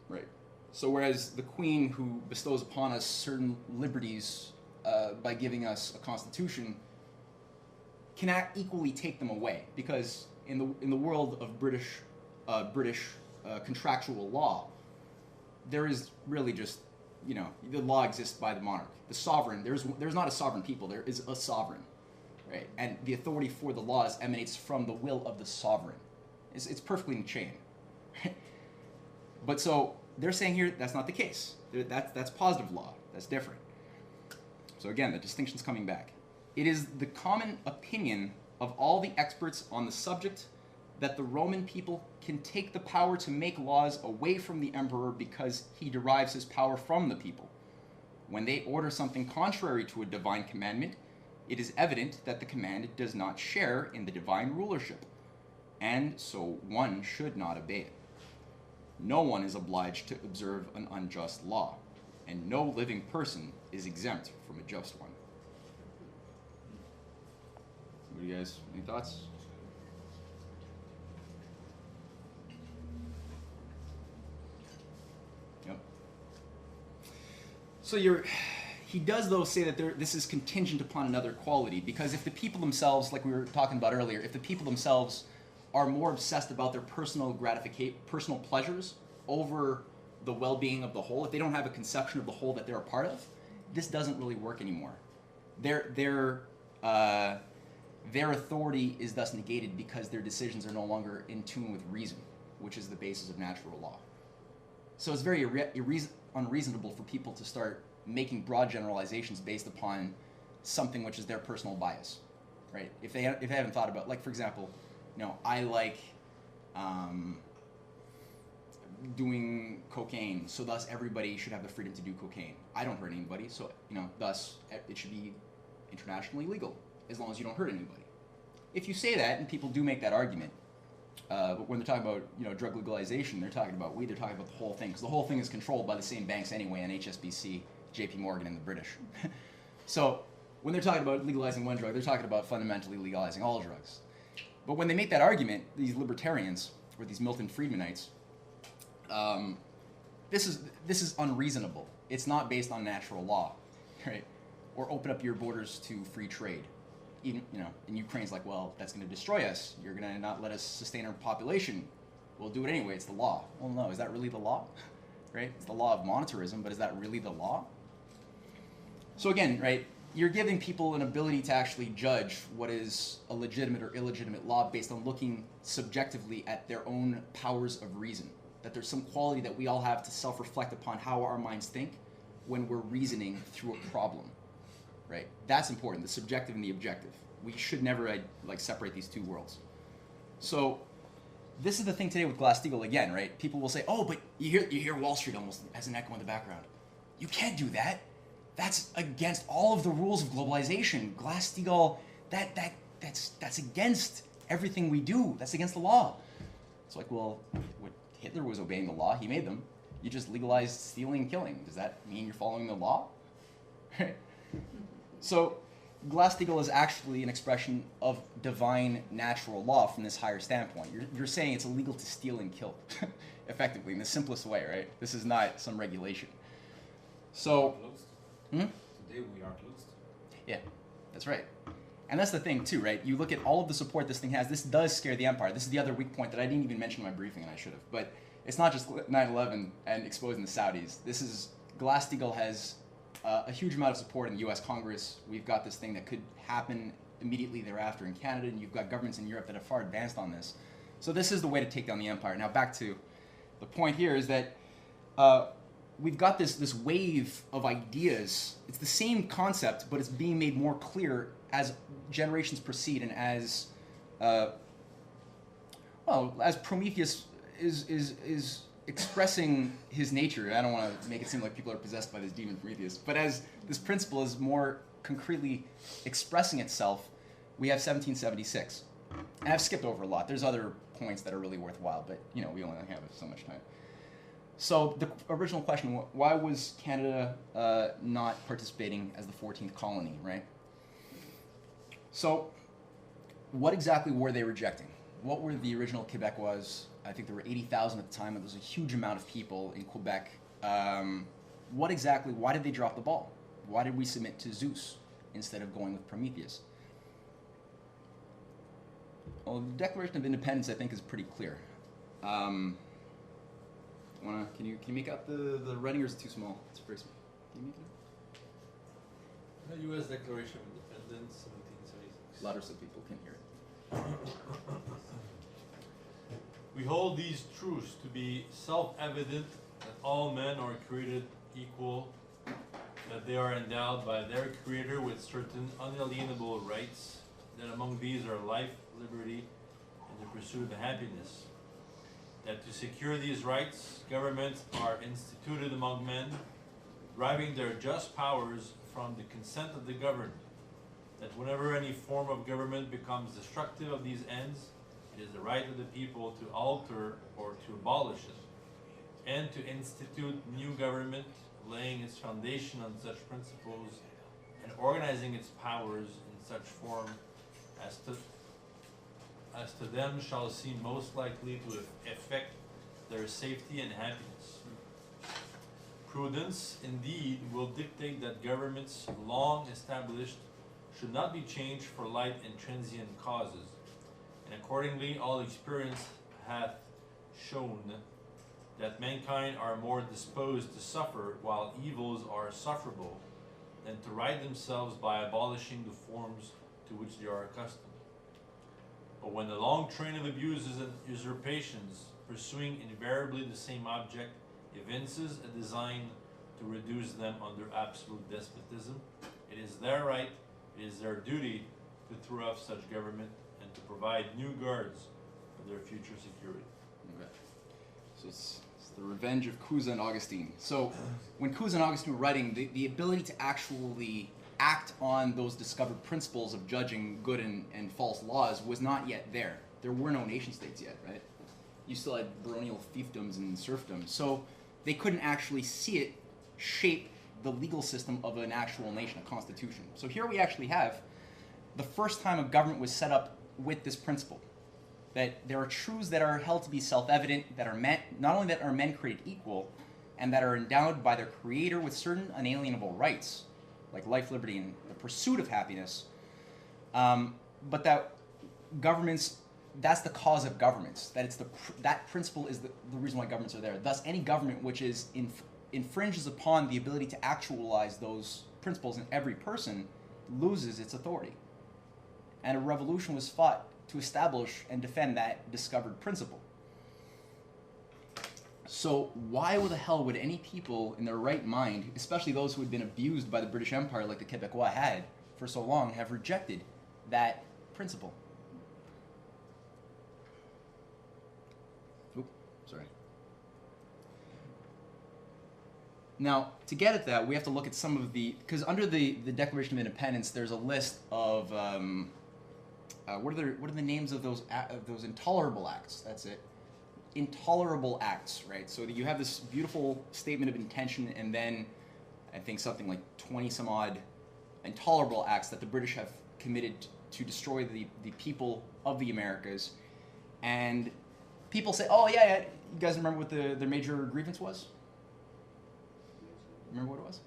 Right. So whereas the Queen, who bestows upon us certain liberties by giving us a constitution, cannot equally take them away, because in the world of British contractual law, there is really just, the law exists by the monarch. The sovereign, there's not a sovereign people, there is a sovereign, right? And the authority for the laws emanates from the will of the sovereign. It's perfectly in chain. But so they're saying here that's not the case. That's positive law. That's different. So again, the distinction's coming back. It is the common opinion of all the experts on the subject that the Roman people can take the power to make laws away from the emperor because he derives his power from the people. When they order something contrary to a divine commandment, it is evident that the command does not share in the divine rulership, and so one should not obey it. No one is obliged to observe an unjust law, and no living person is exempt from a just one. What do you guys, any thoughts? Yep. So he does though say that this is contingent upon another quality, because if the people themselves, like we were talking about earlier, if the people themselves are more obsessed about their personal pleasures over the well-being of the whole, if they don't have a conception of the whole that they're a part of, this doesn't really work anymore. Their authority is thus negated because their decisions are no longer in tune with reason, which is the basis of natural law. So it's very unreasonable for people to start making broad generalizations based upon something which is their personal bias, right? If they haven't thought about, like for example, I like doing cocaine, so thus everybody should have the freedom to do cocaine. I don't hurt anybody, so thus it should be internationally legal as long as you don't hurt anybody. If you say that, and people do make that argument, but when they're talking about drug legalization, they're talking about weed. They're talking about the whole thing, because the whole thing is controlled by the same banks anyway, and HSBC, J.P. Morgan, and the British. So when they're talking about legalizing one drug, they're talking about fundamentally legalizing all drugs. But when they make that argument, these libertarians or these Milton Friedmanites, this is unreasonable. It's not based on natural law, right? Or open up your borders to free trade. Even and Ukraine's like, well, that's going to destroy us. You're going to not let us sustain our population. We'll do it anyway. It's the law. Well, no, is that really the law? Right? It's the law of monetarism, but is that really the law? So again, right, you're giving people an ability to actually judge what is a legitimate or illegitimate law based on looking subjectively at their own powers of reason. That there's some quality that we all have to self-reflect upon how our minds think when we're reasoning through a problem, right? That's important, the subjective and the objective. We should never separate these two worlds. So this is the thing today with Glass-Steagall again, right? People will say, oh, but you hear Wall Street almost as an echo in the background. You can't do that. That's against all of the rules of globalization. Glass-Steagall, that's against everything we do. That's against the law. It's like, well, Hitler was obeying the law. He made them. You just legalized stealing and killing. Does that mean you're following the law? So Glass-Steagall is actually an expression of divine natural law from this higher standpoint. You're saying it's illegal to steal and kill, effectively, in the simplest way, right? This is not some regulation. So, Today we are closed. Yeah, that's right. And that's the thing too, right? You look at all of the support this thing has. This does scare the empire. This is the other weak point that I didn't even mention in my briefing, and I should have. But it's not just 9/11 and exposing the Saudis. This is Glass-Steagall has a huge amount of support in the U.S. Congress. We've got this thing that could happen immediately thereafter in Canada, and you've got governments in Europe that are far advanced on this. So this is the way to take down the empire. Now back to the point here is that we've got this wave of ideas. It's the same concept, but it's being made more clear as generations proceed, and as Prometheus is expressing his nature. I don't want to make it seem like people are possessed by this demon Prometheus, but as this principle is more concretely expressing itself, we have 1776. And I've skipped over a lot. There's other points that are really worthwhile, but we only have so much time. So the original question, why was Canada not participating as the 14th colony, right? So what exactly were they rejecting? What were the original Quebecois? I think there were 80,000 at the time, and there was a huge amount of people in Quebec. Why did they drop the ball? Why did we submit to Zeus instead of going with Prometheus? Well, the Declaration of Independence, I think, is pretty clear. Can you make out the writing, or is it too small? It's very small. Can you make it out? The U.S. Declaration of Independence, 1776. Louder so people can hear it. We hold these truths to be self-evident, that all men are created equal, that they are endowed by their Creator with certain unalienable rights, that among these are life, liberty, and the pursuit of happiness. That to secure these rights, governments are instituted among men, deriving their just powers from the consent of the governed. That whenever any form of government becomes destructive of these ends, it is the right of the people to alter or to abolish it, and to institute new government, laying its foundation on such principles, and organizing its powers in such form as to them shall seem most likely to effect their safety and happiness. Prudence, indeed, will dictate that governments long established should not be changed for light and transient causes, and accordingly all experience hath shown that mankind are more disposed to suffer while evils are sufferable than to right themselves by abolishing the forms to which they are accustomed. But when the long train of abuses and usurpations, pursuing invariably the same object, evinces a design to reduce them under absolute despotism, it is their right It is their duty to throw off such government and to provide new guards for their future security. Okay. So it's the revenge of Cousin and Augustine. So when Cousin and Augustine were writing, the ability to actually act on those discovered principles of judging good and false laws was not yet there. There were no nation states yet, right? You still had baronial fiefdoms and serfdom. So they couldn't actually see it shape the legal system of an actual nation, a constitution. So here we actually have the first time a government was set up with this principle, that there are truths that are held to be self-evident, that are meant, not only that are men created equal, and that are endowed by their creator with certain unalienable rights, like life, liberty, and the pursuit of happiness, but that governments, that's the cause of governments, that it's that principle is the reason why governments are there. Thus, any government which is infringes upon the ability to actualize those principles in every person loses its authority. And a revolution was fought to establish and defend that discovered principle. So why the hell would any people in their right mind, especially those who had been abused by the British Empire like the Quebecois had for so long, have rejected that principle? Oop, sorry. Now, to get at that, we have to look at some of the, because under the Declaration of Independence, there's a list of what are the names of those intolerable acts? That's it. Intolerable acts, right? So you have this beautiful statement of intention, and then I think something like 20 some odd intolerable acts that the British have committed to destroy the people of the Americas. And people say, oh yeah, you guys remember what their major grievance was? Remember what it was?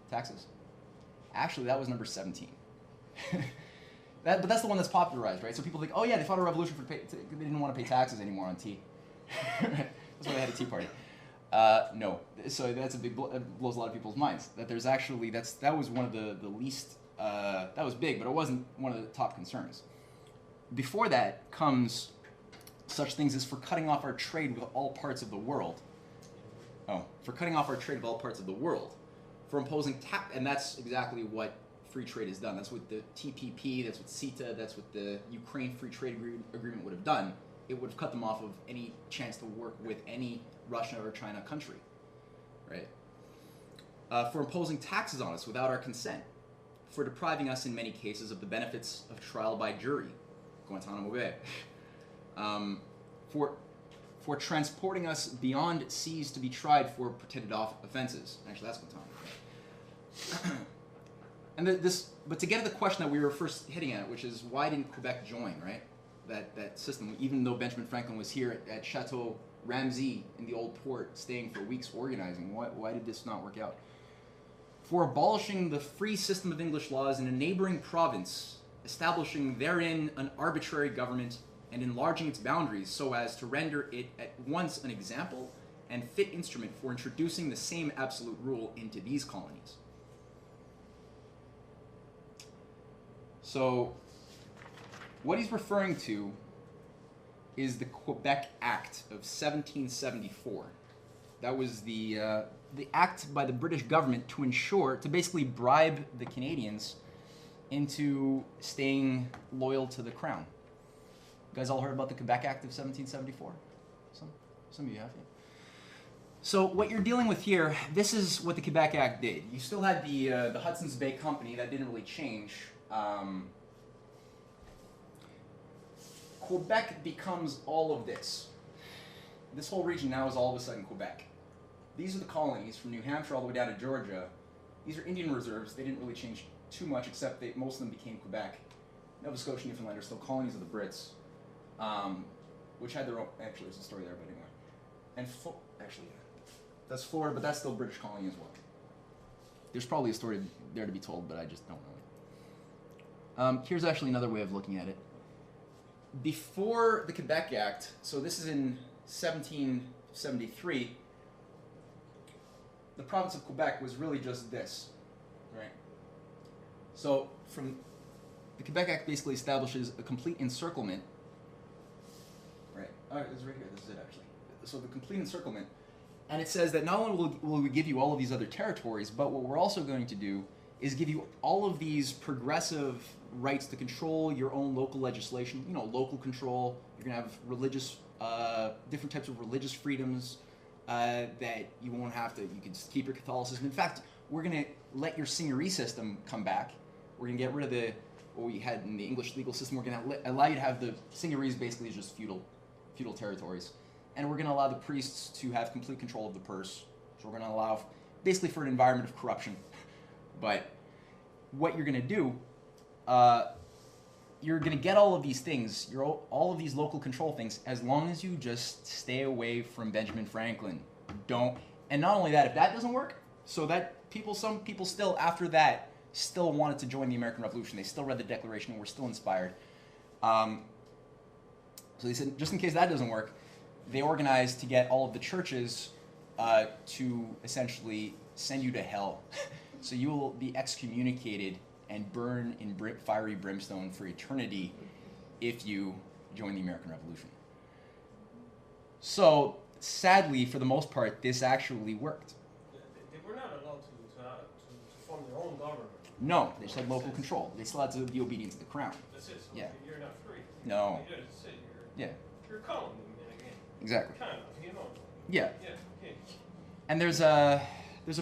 Taxes. Actually, that was number 17. But that's the one that's popularized, right? So people think, oh yeah, they fought a revolution they didn't want to pay taxes anymore on tea. That's why they had a tea party. No, so that's a big blows a lot of people's minds. That there's actually that was one of the least that was big, but it wasn't one of the top concerns. Before that comes such things as for cutting off our trade with all parts of the world. For cutting off our trade with all parts of the world, for imposing tax, and that's exactly what free trade has done. That's what the TPP, that's what CETA, that's what the Ukraine free trade agreement would have done. It would have cut them off of any chance to work with any Russia or China country, right? For imposing taxes on us without our consent, for depriving us in many cases of the benefits of trial by jury, Guantanamo Bay, for transporting us beyond seas to be tried for pretended offenses. Actually, that's Guantanamo. And but to get at the question that we were first hitting at, which is why didn't Quebec join, right? That system, even though Benjamin Franklin was here at Chateau Ramsey in the old port, staying for weeks organizing, why did this not work out? For abolishing the free system of English laws in a neighboring province, establishing therein an arbitrary government, and enlarging its boundaries so as to render it at once an example and fit instrument for introducing the same absolute rule into these colonies. So, what he's referring to is the Quebec Act of 1774. That was the act by the British government to basically bribe the Canadians into staying loyal to the crown. You guys all heard about the Quebec Act of 1774? Some of you have, yeah. So what you're dealing with here, this is what the Quebec Act did. You still had the Hudson's Bay Company, that didn't really change. Quebec becomes all of this. This whole region now is all of a sudden Quebec. These are the colonies from New Hampshire all the way down to Georgia. These are Indian reserves. They didn't really change too much, except most of them became Quebec. Nova Scotia and Newfoundland are still colonies of the Brits, which had their own. Actually, there's a story there, but anyway. And actually, that's Florida, but that's still British colony as well. There's probably a story there to be told, but I just don't know it. Here's actually another way of looking at it. Before the Quebec Act, so this is in 1773, the province of Quebec was really just this, right? So from the Quebec Act basically establishes a complete encirclement, right? It's right here, this is it actually. So the complete encirclement, and it says that not only will we give you all of these other territories, but what we're also going to do is give you all of these progressive rights to control your own local legislation. You know, local control. You're gonna have religious, different types of religious freedoms that you won't have to. You can just keep your Catholicism. In fact, we're gonna let your seigneurial system come back. We're gonna get rid of what we had in the English legal system. We're gonna allow you to have the seigneurials basically just feudal territories, and we're gonna allow the priests to have complete control of the purse. So we're gonna allow basically for an environment of corruption. But what you're gonna do, you're gonna get all of these things, all of these local control things, as long as you just stay away from Benjamin Franklin. And not only that, if that doesn't work, so that some people still after that still wanted to join the American Revolution. They still read the Declaration and were still inspired. So they said, just in case that doesn't work, they organized to get all of the churches to essentially send you to hell. So you will be excommunicated and burn in fiery brimstone for eternity if you join the American Revolution. So sadly, for the most part, this actually worked. They were not allowed to form their own government. No, they just had local control. They still had to be obedient to the crown. That's it. So Yeah. you're not free. No. Yeah, that's it. Yeah, You're a colony in a game. exactly. Kind of, you know. Yeah. Yeah. Okay. And there's a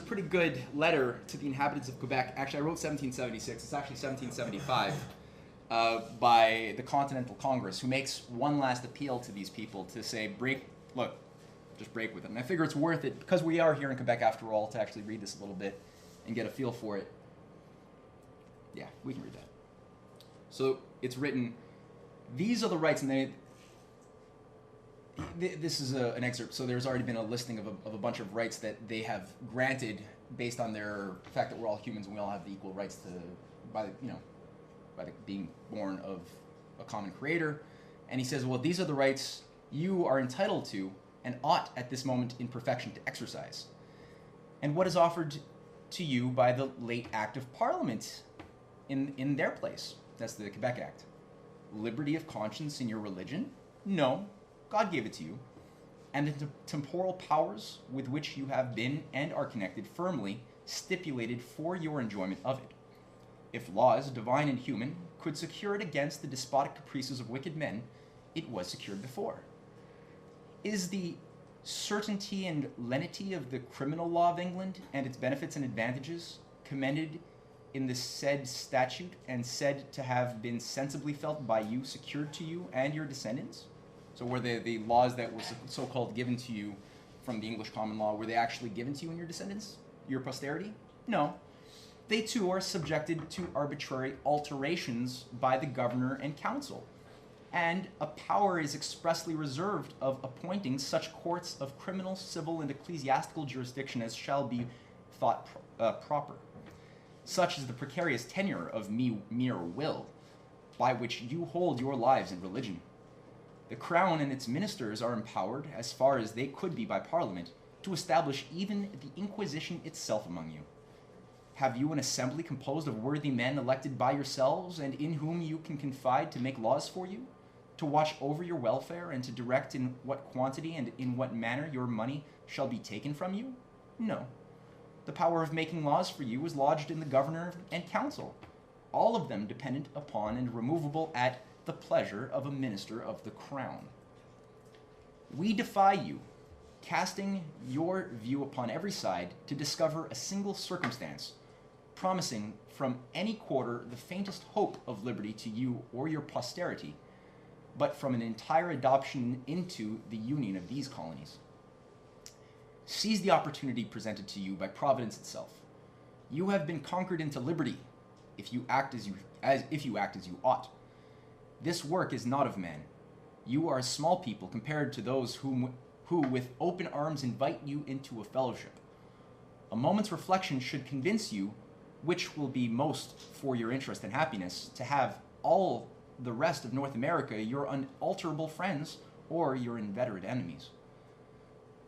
pretty good letter to the inhabitants of Quebec. Actually, I wrote 1776. It's actually 1775 by the Continental Congress, who makes one last appeal to these people to say, just break with it. And I figure it's worth it, because we are here in Quebec after all, to actually read this a little bit and get a feel for it. Yeah, we can read that. So it's written, these are the rights, and this is an excerpt, so there's already been a listing of a bunch of rights that they have granted based on their fact that we're all humans and we all have the equal rights by being born of a common creator. And he says, well, these are the rights you are entitled to and ought at this moment in perfection to exercise. And what is offered to you by the late Act of Parliament in their place? That's the Quebec Act. Liberty of conscience in your religion? No. God gave it to you, and the temporal powers with which you have been and are connected firmly stipulated for your enjoyment of it. If laws, divine and human, could secure it against the despotic caprices of wicked men, it was secured before. Is the certainty and lenity of the criminal law of England and its benefits and advantages commended in the said statute and said to have been sensibly felt by you secured to you and your descendants? So were the laws that were so-called given to you from the English common law, were they actually given to you and your descendants, your posterity? No. They too are subjected to arbitrary alterations by the governor and council. And a power is expressly reserved of appointing such courts of criminal, civil, and ecclesiastical jurisdiction as shall be thought proper. Such is the precarious tenure of mere will, by which you hold your lives in religion. The Crown and its ministers are empowered, as far as they could be by Parliament, to establish even the Inquisition itself among you. Have you an assembly composed of worthy men elected by yourselves, and in whom you can confide to make laws for you, to watch over your welfare, and to direct in what quantity and in what manner your money shall be taken from you? No. The power of making laws for you is lodged in the governor and council, all of them dependent upon and removable at the pleasure of a minister of the crown. We defy you, casting your view upon every side, to discover a single circumstance, promising from any quarter the faintest hope of liberty to you or your posterity, but from an entire adoption into the union of these colonies. Seize the opportunity presented to you by Providence itself. You have been conquered into liberty, if you act as you ought. This work is not of man. You are a small people compared to those who with open arms invite you into a fellowship. A moment's reflection should convince you which will be most for your interest and happiness, to have all the rest of North America your unalterable friends or your inveterate enemies.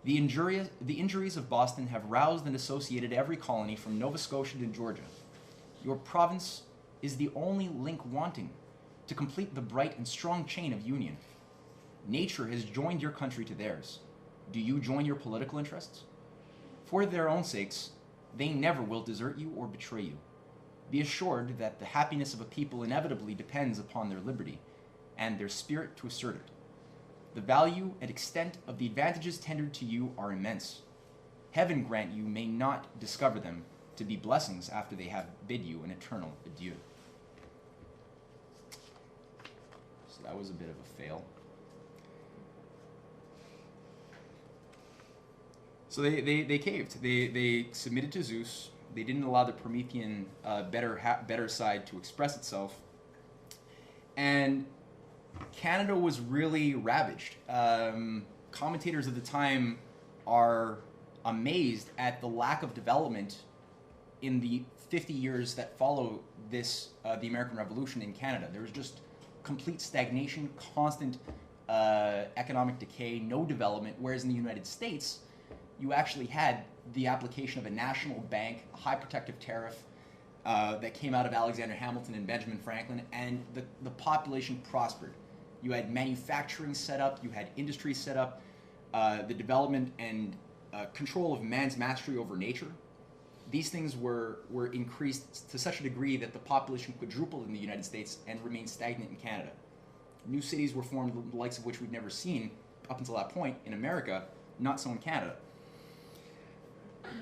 The injuries of Boston have roused and associated every colony from Nova Scotia to Georgia. Your province is the only link wanting to complete the bright and strong chain of union. Nature has joined your country to theirs. Do you join your political interests? For their own sakes, they never will desert you or betray you. Be assured that the happiness of a people inevitably depends upon their liberty and their spirit to assert it. The value and extent of the advantages tendered to you are immense. Heaven grant you may not discover them to be blessings after they have bid you an eternal adieu. So that was a bit of a fail. So they caved. They submitted to Zeus. They didn't allow the Promethean better side to express itself. And Canada was really ravaged. Commentators of the time are amazed at the lack of development in the 50 years that follow this, the American Revolution in Canada. There was just complete stagnation, constant economic decay, no development, whereas in the United States, you actually had the application of a national bank, a high protective tariff that came out of Alexander Hamilton and Benjamin Franklin, and the population prospered. You had manufacturing set up, you had industry set up, the development and control of man's mastery over nature. These things were increased to such a degree that the population quadrupled in the United States and remained stagnant in Canada. New cities were formed, the likes of which we'd never seen up until that point in America, not so in Canada.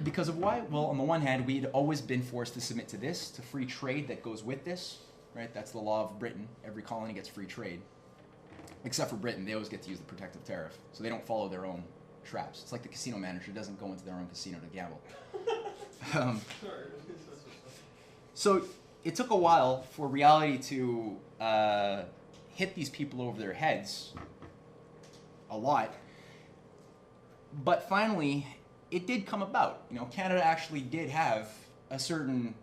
Because of why? Well, on the one hand, we had always been forced to submit to this, to free trade that goes with this, right? That's the law of Britain. Every colony gets free trade. Except for Britain, they always get to use the protective tariff, so they don't follow their own traps. It's like the casino manager doesn't go into their own casino to gamble. So it took a while for reality to hit these people over their heads a lot, but finally it did come about. You know, Canada actually did have a certain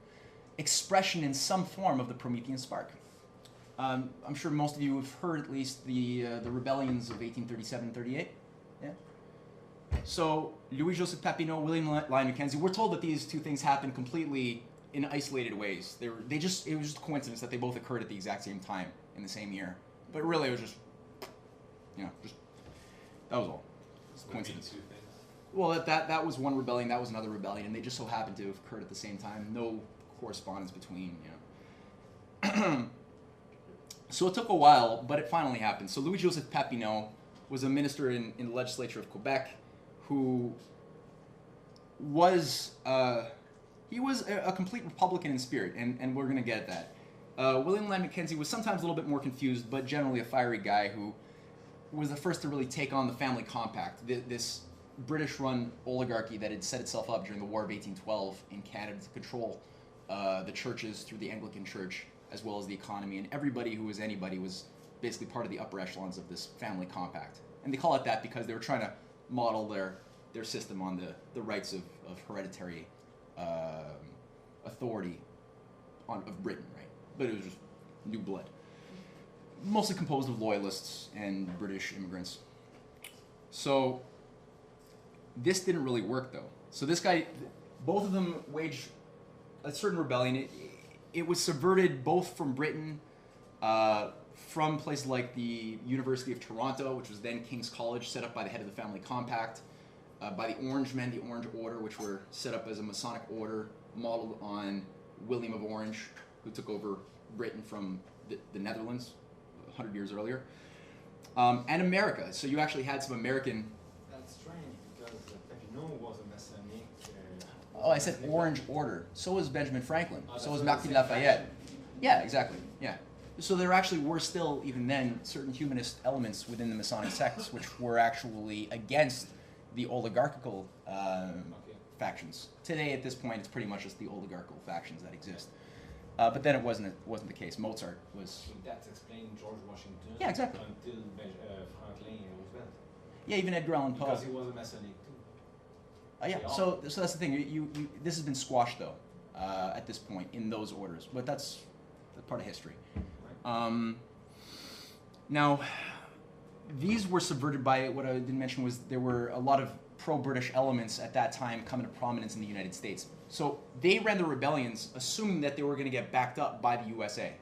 expression in some form of the Promethean spark. I'm sure most of you have heard at least the rebellions of 1837-38. Yeah. So Louis-Joseph Papineau, William Lyon Mackenzie, we're told that these two things happened completely in isolated ways. It was just a coincidence that they both occurred at the exact same time in the same year. But really, it was just, that was all. It's coincidence. Well, that was one rebellion, that was another rebellion, and they just so happened to have occurred at the same time. No correspondence between, So it took a while, but it finally happened. So Louis-Joseph Papineau was a minister in the legislature of Quebec who was, he was a complete Republican in spirit, and we're going to get at that. William Lyon Mackenzie was sometimes a little bit more confused, but generally a fiery guy who was the first to really take on the family compact, this British-run oligarchy that had set itself up during the War of 1812 in Canada to control the churches through the Anglican Church, as well as the economy, and everybody who was anybody was basically part of the upper echelons of this family compact. And they call it that because they were trying to model their system on the rights of hereditary authority of Britain, right? But it was just new blood. Mostly composed of loyalists and British immigrants. So this didn't really work, though. So this guy, both of them waged a certain rebellion. It was subverted both from Britain, from places like the University of Toronto, which was then King's College, set up by the head of the family compact, by the Orange Men, the Orange Order, which were set up as a Masonic order modeled on William of Orange, who took over Britain from the Netherlands 100 years earlier, and America. So you actually had some American... That's strange, because Papineau was a Masonic... I said Orange Order. So was Benjamin Franklin. So was Marquis de Lafayette. Yeah, exactly. Yeah. So there actually were still, even then, certain humanist elements within the Masonic sects which were actually against the oligarchical factions. Today, at this point, it's pretty much just the oligarchical factions that exist. But then it wasn't the case. Mozart was... So that's explaining George Washington. Yeah, exactly. Until Franklin and Roosevelt. Yeah, even Edgar Allan Poe. Because he was a Masonic too. Yeah, so that's the thing. This has been squashed, though, at this point, in those orders. But that's part of history. Now, these were subverted by, what I didn't mention was there were a lot of pro-British elements at that time coming to prominence in the United States. So they ran the rebellions assuming that they were going to get backed up by the USA.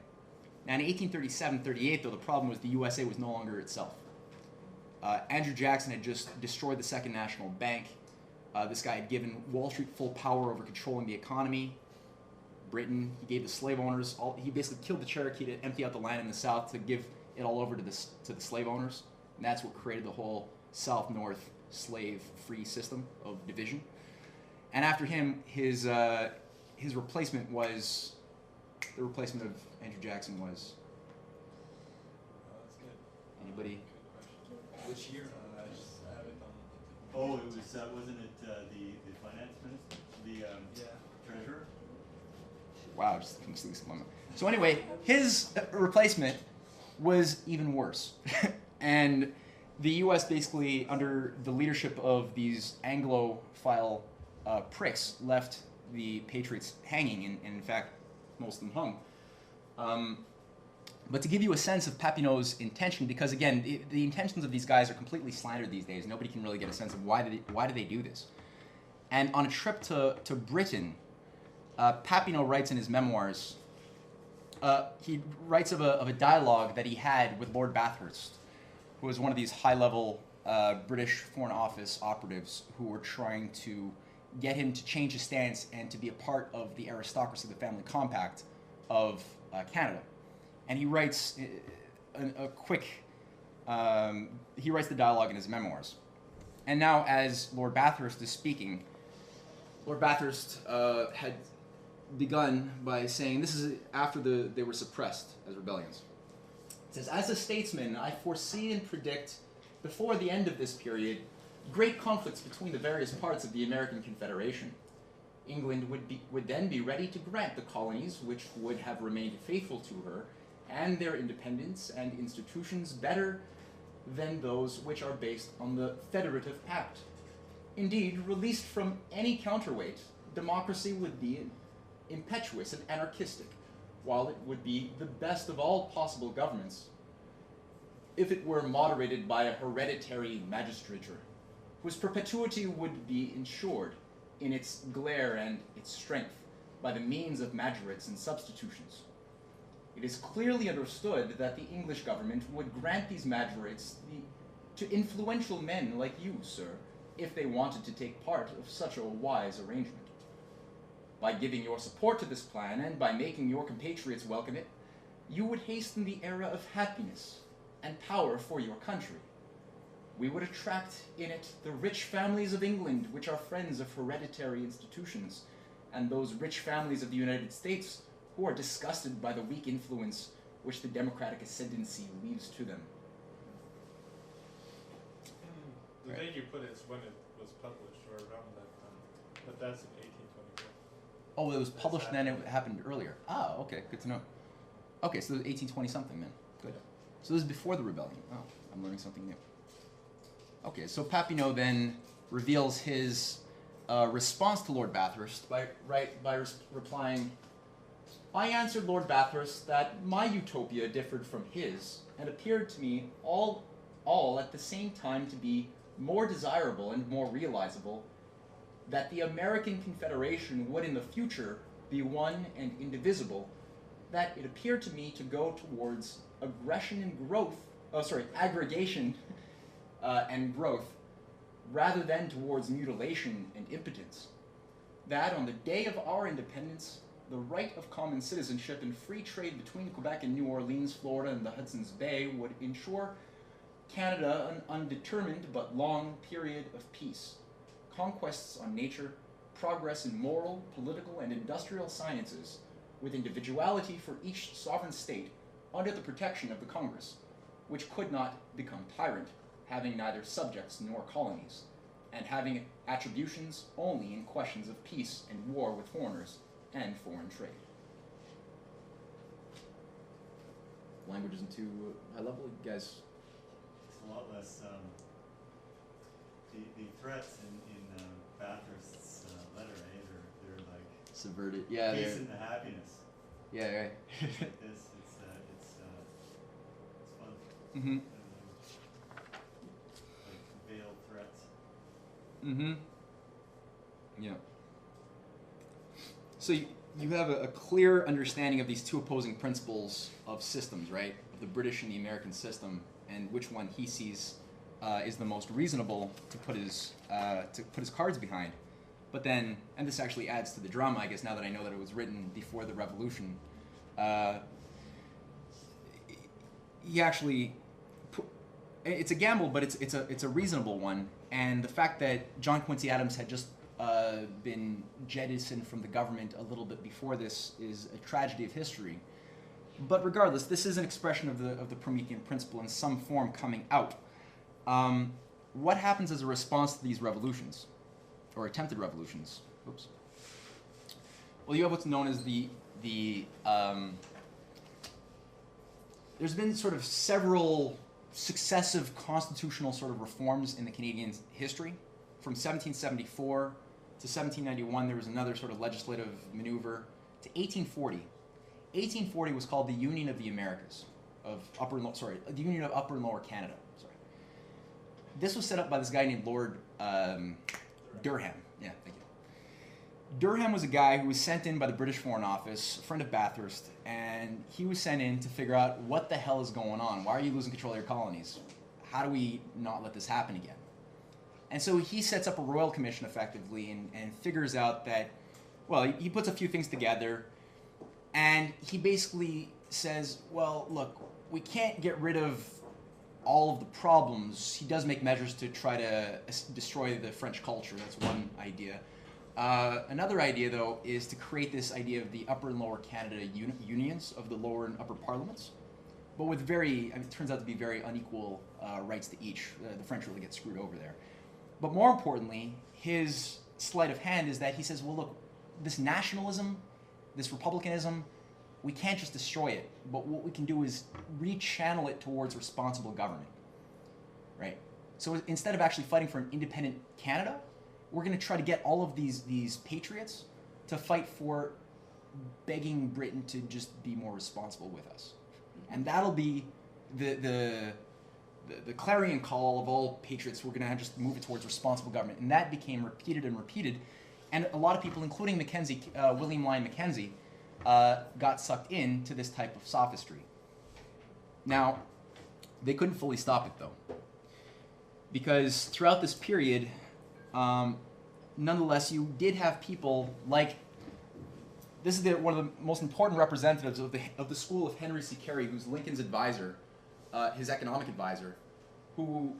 Now, in 1837-38, though, the problem was the USA was no longer itself. Andrew Jackson had just destroyed the Second National Bank. This guy had given Wall Street full power over controlling the economy. Britain. He gave the slave owners he basically killed the Cherokee to empty out the land in the South to give it all over to the slave owners, and that's what created the whole South-North slave-free system of division. And after him, his replacement was the replacement of Andrew Jackson was That's good. anybody? Which year? I just have it on. Oh, it was, wasn't it the finance minister? The treasurer? Wow, just completely split. So anyway, his replacement was even worse. And the U.S. basically, under the leadership of these Anglophile pricks, left the Patriots hanging, and in fact, most of them hung. But to give you a sense of Papineau's intention, because again, the intentions of these guys are completely slandered these days. Nobody can really get a sense of why do they do this. And on a trip to Britain, Papineau writes in his memoirs, he writes of a dialogue that he had with Lord Bathurst, who was one of these high-level British Foreign Office operatives who were trying to get him to change his stance and to be a part of the aristocracy, the family compact of Canada. And he writes he writes the dialogue in his memoirs. And now, as Lord Bathurst is speaking, Lord Bathurst had begun by saying, this is after they were suppressed as rebellions. It says, as a statesman, I foresee and predict, before the end of this period, great conflicts between the various parts of the American Confederation. England would then be ready to grant the colonies, which would have remained faithful to her, and their independence and institutions better than those which are based on the Federative Pact. Indeed, released from any counterweight, democracy would be impetuous and anarchistic, while it would be the best of all possible governments if it were moderated by a hereditary magistrature, whose perpetuity would be ensured in its glare and its strength by the means of majorates and substitutions. It is clearly understood that the English government would grant these majorates to influential men like you, sir, if they wanted to take part of such a wise arrangement. By giving your support to this plan and by making your compatriots welcome it, you would hasten the era of happiness and power for your country. We would attract in it the rich families of England, which are friends of hereditary institutions, and those rich families of the United States who are disgusted by the weak influence which the democratic ascendancy leaves to them. The date you put is when it was published, or around that time. But that's in 1824. Oh, it was published and then it happened earlier. Ah, okay, good to know. Okay, so it was 1820 something then. Good. So this is before the rebellion. Oh, I'm learning something new. Okay, so Papineau then reveals his response to Lord Bathurst by replying, I answered Lord Bathurst that my utopia differed from his and appeared to me all at the same time to be more desirable and more realizable, that the American Confederation would in the future be one and indivisible, that it appeared to me to go towards aggression and growth, aggregation and growth, rather than towards mutilation and impotence. That on the day of our independence, the right of common citizenship and free trade between Quebec and New Orleans, Florida, and the Hudson's Bay would ensure Canada an undetermined but long period of peace, conquests on nature, progress in moral, political, and industrial sciences, with individuality for each sovereign state under the protection of the Congress, which could not become tyrant, having neither subjects nor colonies, and having attributions only in questions of peace and war with foreigners and foreign trade. Language isn't too high level, you guys. It's a lot less. The threats in Bathurst's letter, they're like Subverted, yeah. peace and happiness. Yeah, right. It's fun. Mm-hmm. Like veiled threats. Mm-hmm. Yeah. So you have a clear understanding of these two opposing principles of systems, right? Of the British and the American system, and which one he sees is the most reasonable to put his cards behind. But then, and this actually adds to the drama, I guess, now that I know that it was written before the revolution, he actually, it's a gamble, but it's a reasonable one. And the fact that John Quincy Adams had just been jettisoned from the government a little bit before this is a tragedy of history. But regardless, this is an expression of the Promethean principle in some form coming out. What happens as a response to these revolutions, or attempted revolutions? Oops. Well, you have what's known as there's been sort of several successive constitutional sort of reforms in the Canadian history. From 1774 to 1791, there was another sort of legislative maneuver. To 1840. 1840 was called the Union of the Americas, the Union of Upper and Lower Canada. Sorry. This was set up by this guy named Lord Durham. Yeah, thank you. Durham was a guy who was sent in by the British Foreign Office, a friend of Bathurst, and he was sent in to figure out what the hell is going on. Why are you losing control of your colonies? How do we not let this happen again? And so he sets up a royal commission effectively and figures out that, well, he puts a few things together, and he basically says, well, look, we can't get rid of all of the problems. He does make measures to try to destroy the French culture. That's one idea. Another idea, though, is to create this idea of the Upper and Lower Canada unions of the lower and upper parliaments, but with it turns out to be very unequal rights to each. The French really get screwed over there. But more importantly, his sleight of hand is that he says, well, look, this nationalism, this republicanism, we can't just destroy it, but what we can do is rechannel it towards responsible government, right? So instead of actually fighting for an independent Canada, we're going to try to get all of these patriots to fight for begging Britain to just be more responsible with us. And that'll be the clarion call of all patriots. We're going to just move it towards responsible government. And that became repeated and repeated. And a lot of people, including William Lyon Mackenzie, got sucked into this type of sophistry. Now, they couldn't fully stop it, though. Because throughout this period, nonetheless, you did have people like, this is one of the most important representatives of the school of Henry C. Carey, who's Lincoln's advisor, his economic advisor, who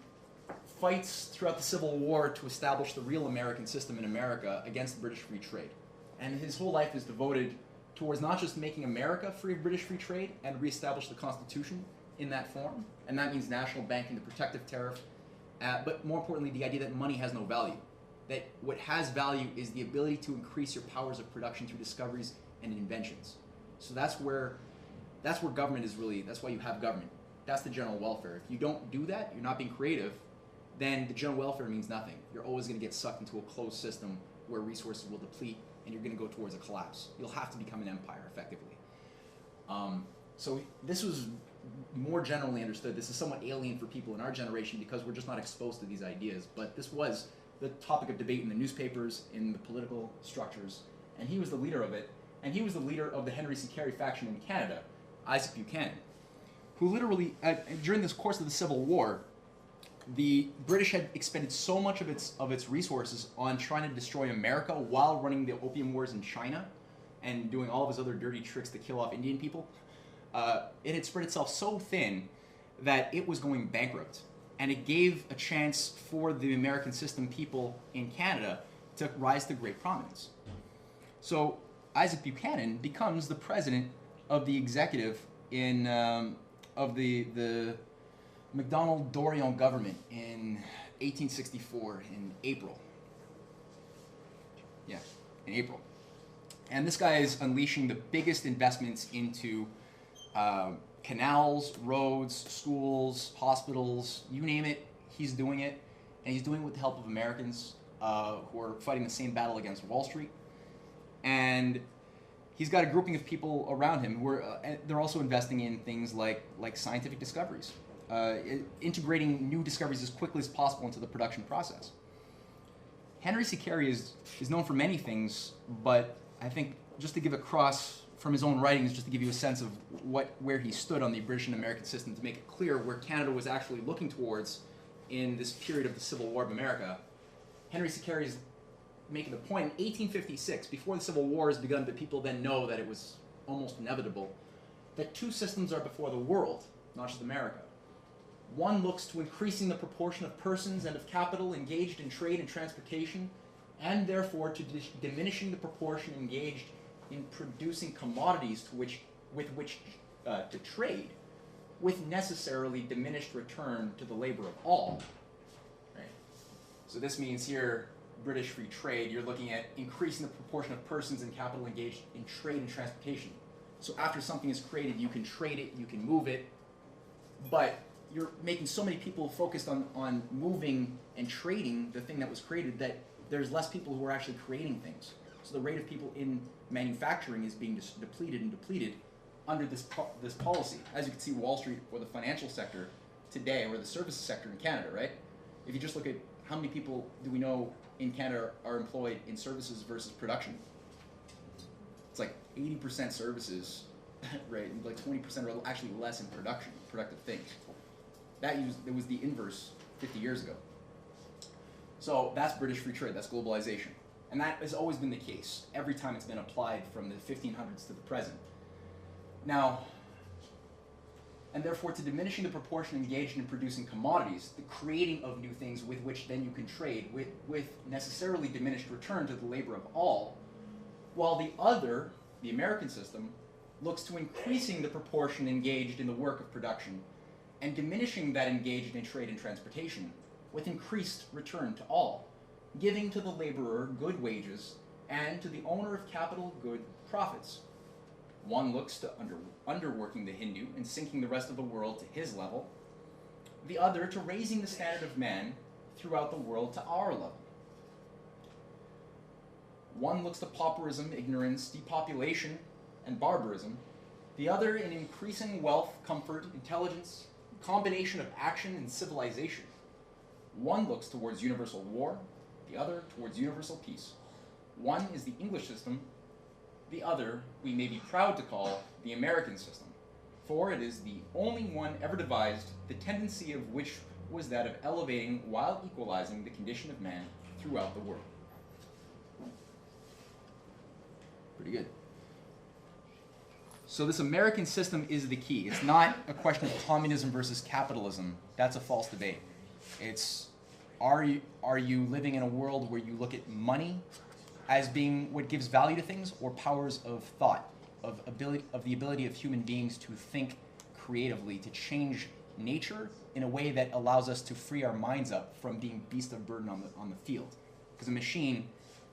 fights throughout the Civil War to establish the real American system in America against British free trade. And his whole life is devoted towards not just making America free of British free trade and reestablish the Constitution in that form, and that means national banking, the protective tariff, but more importantly, the idea that money has no value. That what has value is the ability to increase your powers of production through discoveries and inventions. So that's where government is really, that's why you have government. That's the general welfare. If you don't do that, you're not being creative, then the general welfare means nothing. You're always going to get sucked into a closed system where resources will deplete and you're going to go towards a collapse. You'll have to become an empire, effectively. So this was more generally understood. This is somewhat alien for people in our generation because we're just not exposed to these ideas. But this was the topic of debate in the newspapers, in the political structures, and he was the leader of it. And he was the leader of the Henry C. Carey faction in Canada, Isaac Buchanan, who literally, during this course of the Civil War, the British had expended so much of its resources on trying to destroy America while running the opium wars in China and doing all of his other dirty tricks to kill off Indian people. It had spread itself so thin that it was going bankrupt. And it gave a chance for the American system people in Canada to rise to great prominence. So Isaac Buchanan becomes the president of the executive of the Macdonald-Dorion government in 1864 in April. Yeah, in April. And this guy is unleashing the biggest investments into canals, roads, schools, hospitals, you name it, he's doing it. And he's doing it with the help of Americans who are fighting the same battle against Wall Street. And he's got a grouping of people around him who are, they're also investing in things like scientific discoveries, integrating new discoveries as quickly as possible into the production process. Henry C. Carey is known for many things, but I think just to give across from his own writings, just to give you a sense of where he stood on the British and American system, to make it clear where Canada was actually looking towards in this period of the Civil War of America, Henry C. Carey's making the point, in 1856, before the Civil War has begun, but people then know that it was almost inevitable, that two systems are before the world, not just America. One looks to increasing the proportion of persons and of capital engaged in trade and transportation, and therefore to diminishing the proportion engaged in producing commodities with which to trade, with necessarily diminished return to the labor of all. Right? So this means here, British free trade, you're looking at increasing the proportion of persons and capital engaged in trade and transportation. So after something is created, you can trade it, you can move it, but you're making so many people focused on moving and trading the thing that was created that there's less people who are actually creating things. So the rate of people in manufacturing is being depleted and depleted under this policy. As you can see, Wall Street or the financial sector today, or the services sector in Canada, right? If you just look at how many people do we know in Canada are employed in services versus production, it's like 80% services, right? And like 20% are actually less in production, productive things. It was the inverse 50 years ago. So that's British free trade, that's globalization. And that has always been the case, every time it's been applied from the 1500s to the present. Now, and therefore to diminishing the proportion engaged in producing commodities, the creating of new things with which then you can trade, with necessarily diminished return to the labor of all, while the other, the American system, looks to increasing the proportion engaged in the work of production and diminishing that engaged in trade and transportation with increased return to all, giving to the laborer good wages and to the owner of capital good profits. One looks to underworking the Hindu and sinking the rest of the world to his level, the other to raising the standard of man throughout the world to our level. One looks to pauperism, ignorance, depopulation, and barbarism, the other in increasing wealth, comfort, intelligence, combination of action and civilization. One looks towards universal war, the other towards universal peace. One is the English system, the other we may be proud to call the American system, for it is the only one ever devised, the tendency of which was that of elevating while equalizing the condition of man throughout the world. Pretty good. So this American system is the key. It's not a question of communism versus capitalism. That's a false debate. It's, are you living in a world where you look at money as being what gives value to things, or powers of thought, of the ability of human beings to think creatively, to change nature in a way that allows us to free our minds up from being beast of burden on the field. Because a machine,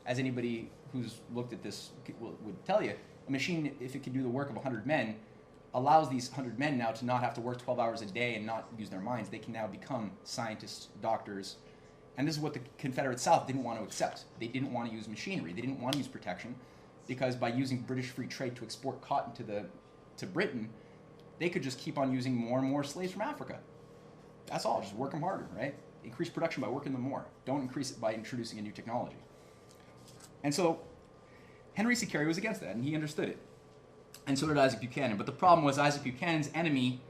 as anybody who's looked at this would tell you, a machine, if it can do the work of 100 men, allows these 100 men now to not have to work 12 hours a day and not use their minds. They can now become scientists, doctors. And this is what the Confederate South didn't want to accept. They didn't want to use machinery. They didn't want to use protection, because by using British free trade to export cotton to Britain, they could just keep on using more and more slaves from Africa. That's all. Just work them harder, right? Increase production by working them more. Don't increase it by introducing a new technology. And so Henry C. Carey was against that, and he understood it. And so did Isaac Buchanan. But the problem was Isaac Buchanan's enemy,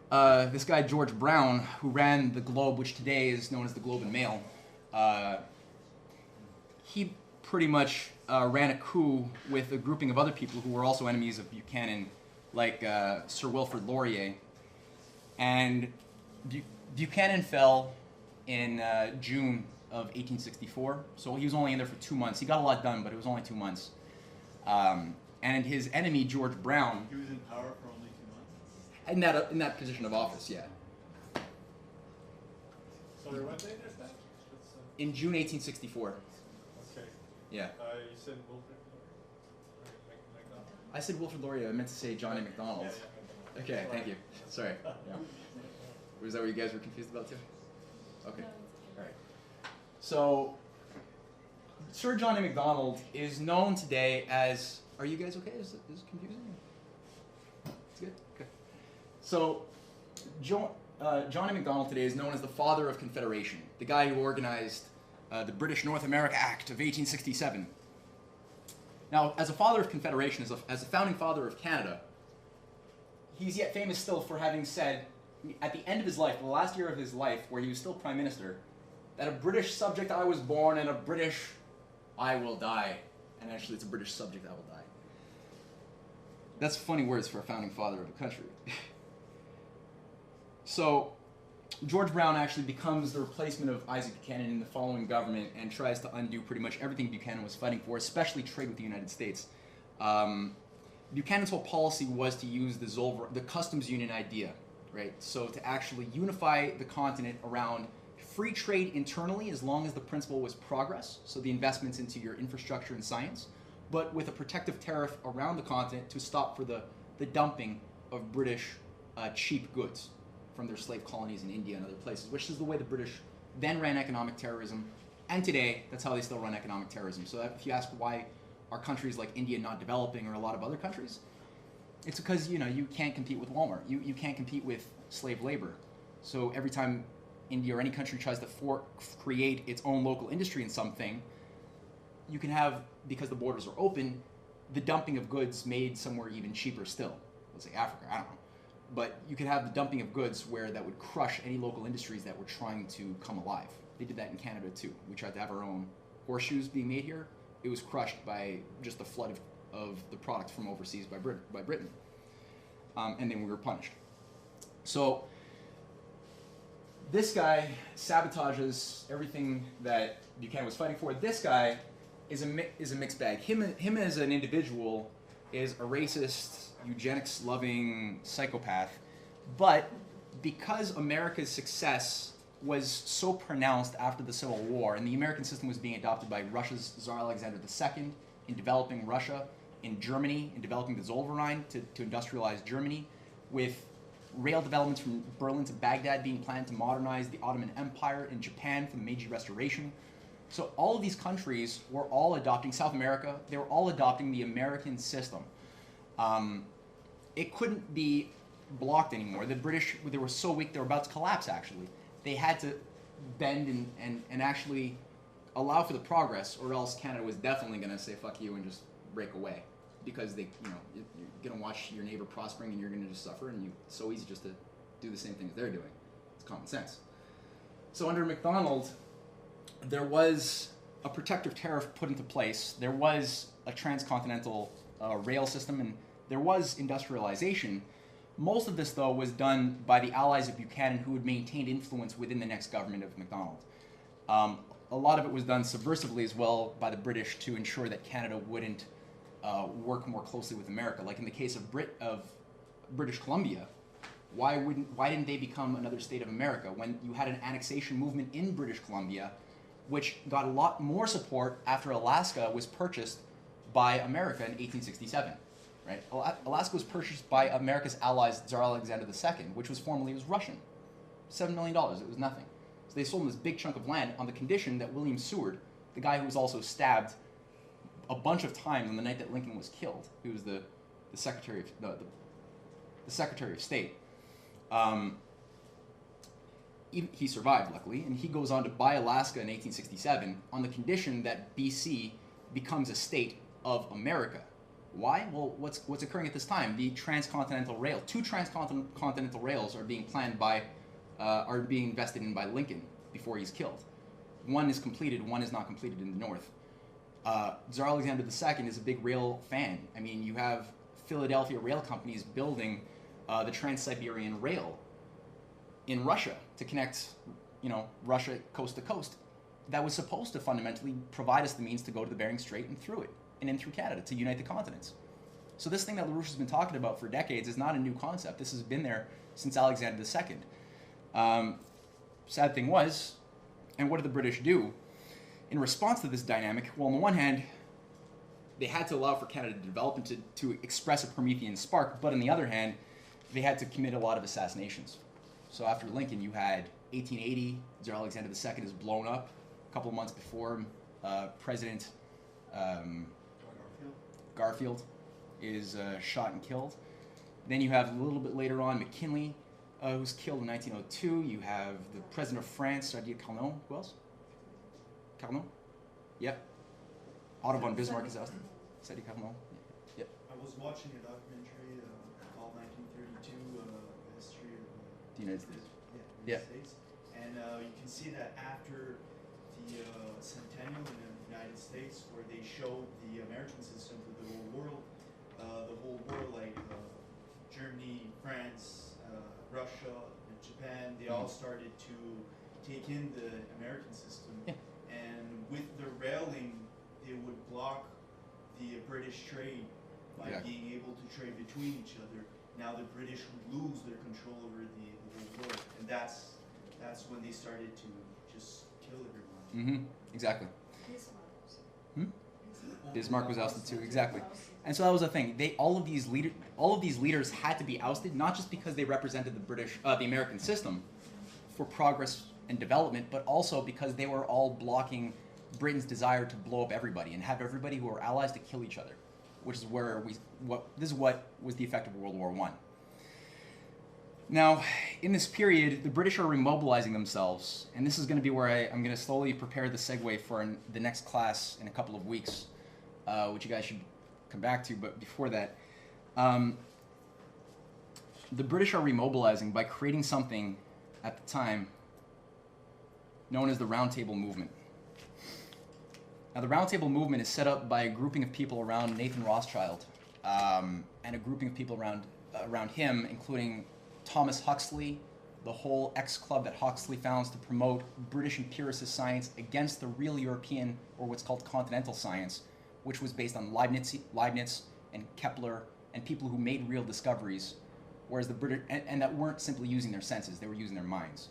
this guy George Brown, who ran the Globe, which today is known as the Globe and Mail, he pretty much ran a coup with a grouping of other people who were also enemies of Buchanan, like Sir Wilfrid Laurier. And Buchanan fell in June of 1864, so he was only in there for 2 months. He got a lot done, but it was only 2 months. And his enemy, George Brown... He was in power for only 2 months? In that position of office, yeah. Sorry, what date is that? In June 1864. Okay. Yeah. You said Wilfrid McDonald? I said Wilfrid Laurier. I meant to say John A. MacDonald. Yeah. Okay, thank you. Sorry. Yeah. Was that what you guys were confused about too? Okay. All right. So, Sir John A. MacDonald is known today as... Are you guys okay? Is it confusing? It's good? Okay. So, John A. MacDonald today is known as the father of Confederation, the guy who organized the British North America Act of 1867. Now, as a father of Confederation, as a founding father of Canada, he's yet famous still for having said, at the end of his life, the last year of his life, where he was still Prime Minister, that a British subject I was born and a British I will die. And actually, it's a British subject, I will die. That's funny words for a founding father of a country. So, George Brown actually becomes the replacement of Isaac Buchanan in the following government and tries to undo pretty much everything Buchanan was fighting for, especially trade with the United States. Buchanan's whole policy was to use the customs union idea, right? So to actually unify the continent around free trade internally as long as the principle was progress, so the investments into your infrastructure and science, but with a protective tariff around the continent to stop for the dumping of British cheap goods from their slave colonies in India and other places, which is the way the British then ran economic terrorism, and today that's how they still run economic terrorism. So if you ask why are countries like India not developing, or a lot of other countries, it's because you can't compete with Walmart. You can't compete with slave labor. So every time India or any country tries to create its own local industry in something, you can have, because the borders are open, the dumping of goods made somewhere even cheaper still. Let's say Africa, I don't know. But you could have the dumping of goods where that would crush any local industries that were trying to come alive. They did that in Canada too. We tried to have our own horseshoes being made here. It was crushed by just the flood of the product from overseas by Britain. And then we were punished. So this guy sabotages everything that Buchanan was fighting for. This guy is a mixed bag. Him as an individual is a racist, eugenics-loving psychopath. But because America's success was so pronounced after the Civil War, and the American system was being adopted by Russia's Tsar Alexander II in developing Russia, in Germany, in developing the Zollverein to industrialize Germany, with rail developments from Berlin to Baghdad being planned to modernize the Ottoman Empire, in Japan for the Meiji Restoration. So all of these countries were all adopting, South America, they were all adopting the American system. It couldn't be blocked anymore. The British, they were so weak, they were about to collapse actually. They had to bend and actually allow for the progress, or else Canada was definitely going to say fuck you and just break away, because you're going to watch your neighbor prospering and you're going to just suffer, and it's so easy just to do the same thing as they're doing. It's common sense. So under MacDonald, there was a protective tariff put into place. There was a transcontinental rail system, and there was industrialization. Most of this, though, was done by the allies of Buchanan, who had maintained influence within the next government of MacDonald. A lot of it was done subversively as well by the British to ensure that Canada wouldn't work more closely with America. Like in the case of British Columbia, why didn't they become another state of America when you had an annexation movement in British Columbia, which got a lot more support after Alaska was purchased by America in 1867? Right? Alaska was purchased by America's allies, Tsar Alexander II, which was formerly Russian. $7 million, it was nothing. So they sold him this big chunk of land on the condition that William Seward, the guy who was also stabbed a bunch of times on the night that Lincoln was killed, who was the Secretary of the Secretary of State, he survived luckily, and he goes on to buy Alaska in 1867 on the condition that BC becomes a state of America. Why? Well, what's occurring at this time? The transcontinental rail, 2 transcontinental rails are being planned are being invested in by Lincoln before he's killed. One is completed, one is not completed in the north. Tsar Alexander II is a big rail fan. I mean, you have Philadelphia rail companies building the Trans-Siberian Rail in Russia to connect, Russia coast to coast. That was supposed to fundamentally provide us the means to go to the Bering Strait and through it, and in through Canada to unite the continents. So this thing that LaRouche has been talking about for decades is not a new concept. This has been there since Alexander II. Sad thing was, and what did the British do in response to this dynamic? Well, on the one hand, they had to allow for Canada to develop and to express a Promethean spark, but on the other hand, they had to commit a lot of assassinations. So after Lincoln, you had 1880, Tsar Alexander II is blown up. A couple of months before, President Garfield is shot and killed. Then you have a little bit later on McKinley, who's killed in 1902. You have the President of France, Sadi Carnot. Who else? Carnot? Yep. Otto von Bismarck is ousted. Sadi Carnot. Yep. I was watching a documentary called 1932, History of The United States. United States. And you can see that after the centennial in United States, where they showed the American system to the whole world. Like Germany, France, Russia, and Japan, they all started to take in the American system. Yeah. And with the railing, they would block the British trade by being able to trade between each other. Now the British would lose their control over the whole world, and that's when they started to just kill everyone. Mm-hmm. Exactly. Bismarck was ousted too. Exactly. And so that was the thing. All of these leaders had to be ousted, not just because they represented the American system for progress and development, but also because they were all blocking Britain's desire to blow up everybody and have everybody who were allies to kill each other, which is what was the effect of World War I. Now, in this period, the British are remobilizing themselves, and this is going to be where I'm going to slowly prepare the segue for the next class in a couple of weeks, which you guys should come back to. But before that, the British are remobilizing by creating something at the time known as the Round Table Movement. Now, the Round Table Movement is set up by a grouping of people around Nathan Rothschild, and a grouping of people around him, including Thomas Huxley, the whole X-Club that Huxley founds to promote British empiricist science against the real European, or what's called continental science, which was based on Leibniz and Kepler and people who made real discoveries, whereas the British, and that weren't simply using their senses, they were using their minds.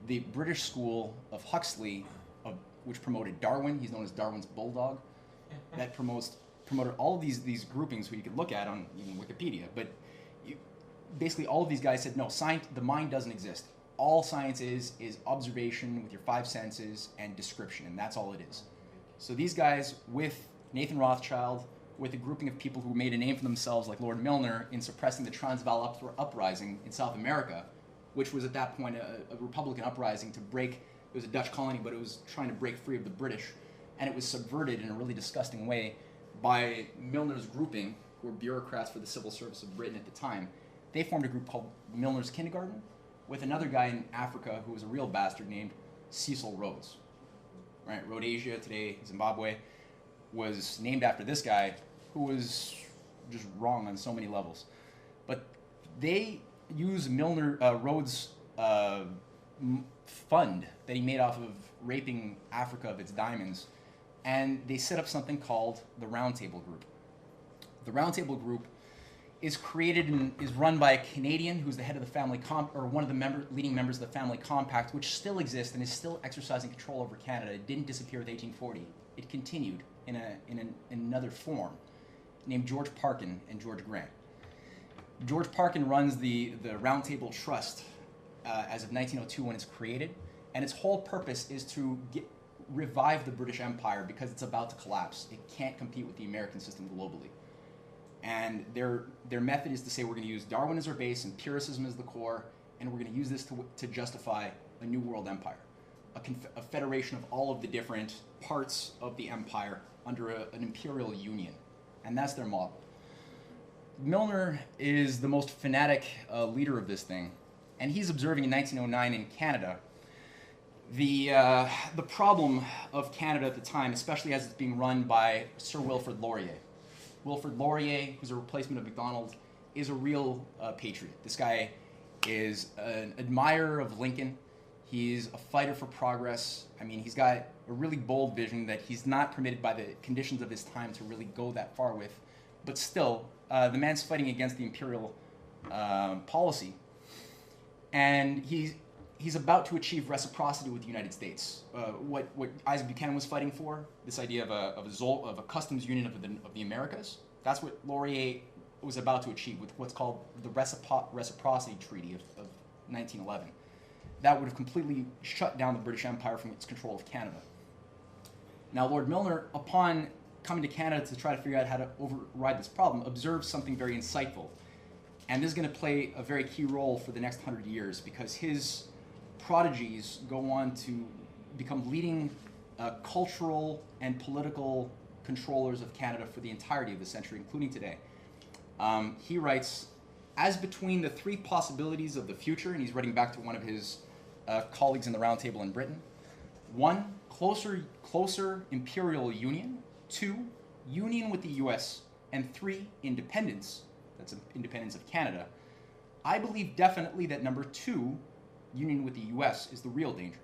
The British school of Huxley, which promoted Darwin, he's known as Darwin's bulldog, that promoted all of these groupings who you could look at on even Wikipedia, but basically all of these guys said, no, the mind doesn't exist. All science is observation with your five senses and description, and that's all it is. So these guys, with Nathan Rothschild, with a grouping of people who made a name for themselves like Lord Milner in suppressing the Transvaal uprising in South America, which was at that point a Republican uprising to break, it was a Dutch colony, but it was trying to break free of the British, and it was subverted in a really disgusting way by Milner's grouping, who were bureaucrats for the civil service of Britain at the time. They formed a group called Milner's Kindergarten with another guy in Africa who was a real bastard named Cecil Rhodes. Right, Rhodesia, today Zimbabwe, was named after this guy who was just wrong on so many levels. But they used Rhodes' fund that he made off of raping Africa of its diamonds, and they set up something called the Round Table Group. The Round Table Group is created and is run by a Canadian who's the head of the family or one of the leading members of the Family Compact, which still exists and is still exercising control over Canada. It didn't disappear with 1840. It continued in another form, named George Parkin and George Grant. George Parkin runs the Round Table Trust as of 1902 when it's created, and its whole purpose is to revive the British Empire because it's about to collapse. It can't compete with the American system globally. And their method is to say we're going to use Darwin as our base, empiricism as the core, and we're going to use this to justify a new world empire, a federation of all of the different parts of the empire under an imperial union. And that's their model. Milner is the most fanatic leader of this thing, and he's observing in 1909 in Canada the problem of Canada at the time, especially as it's being run by Sir Wilfrid Laurier. Wilfrid Laurier, who's a replacement of MacDonald, is a real patriot. This guy is an admirer of Lincoln. He's a fighter for progress. I mean, he's got a really bold vision that he's not permitted by the conditions of his time to really go that far with. But still, the man's fighting against the imperial policy. And he's about to achieve reciprocity with the United States. What Isaac Buchanan was fighting for, this idea of a customs union of the Americas, that's what Laurier was about to achieve with what's called the Reciprocity Treaty of 1911. That would have completely shut down the British Empire from its control of Canada. Now, Lord Milner, upon coming to Canada to try to figure out how to override this problem, observes something very insightful. And this is going to play a very key role for the next 100 years because his prodigies go on to become leading cultural and political controllers of Canada for the entirety of the century, including today. He writes, as between the three possibilities of the future, and he's writing back to one of his colleagues in the Round Table in Britain, one, closer imperial union. 2, union with the US. And 3, independence. That's independence of Canada. I believe definitely that number 2, union with the US, is the real danger.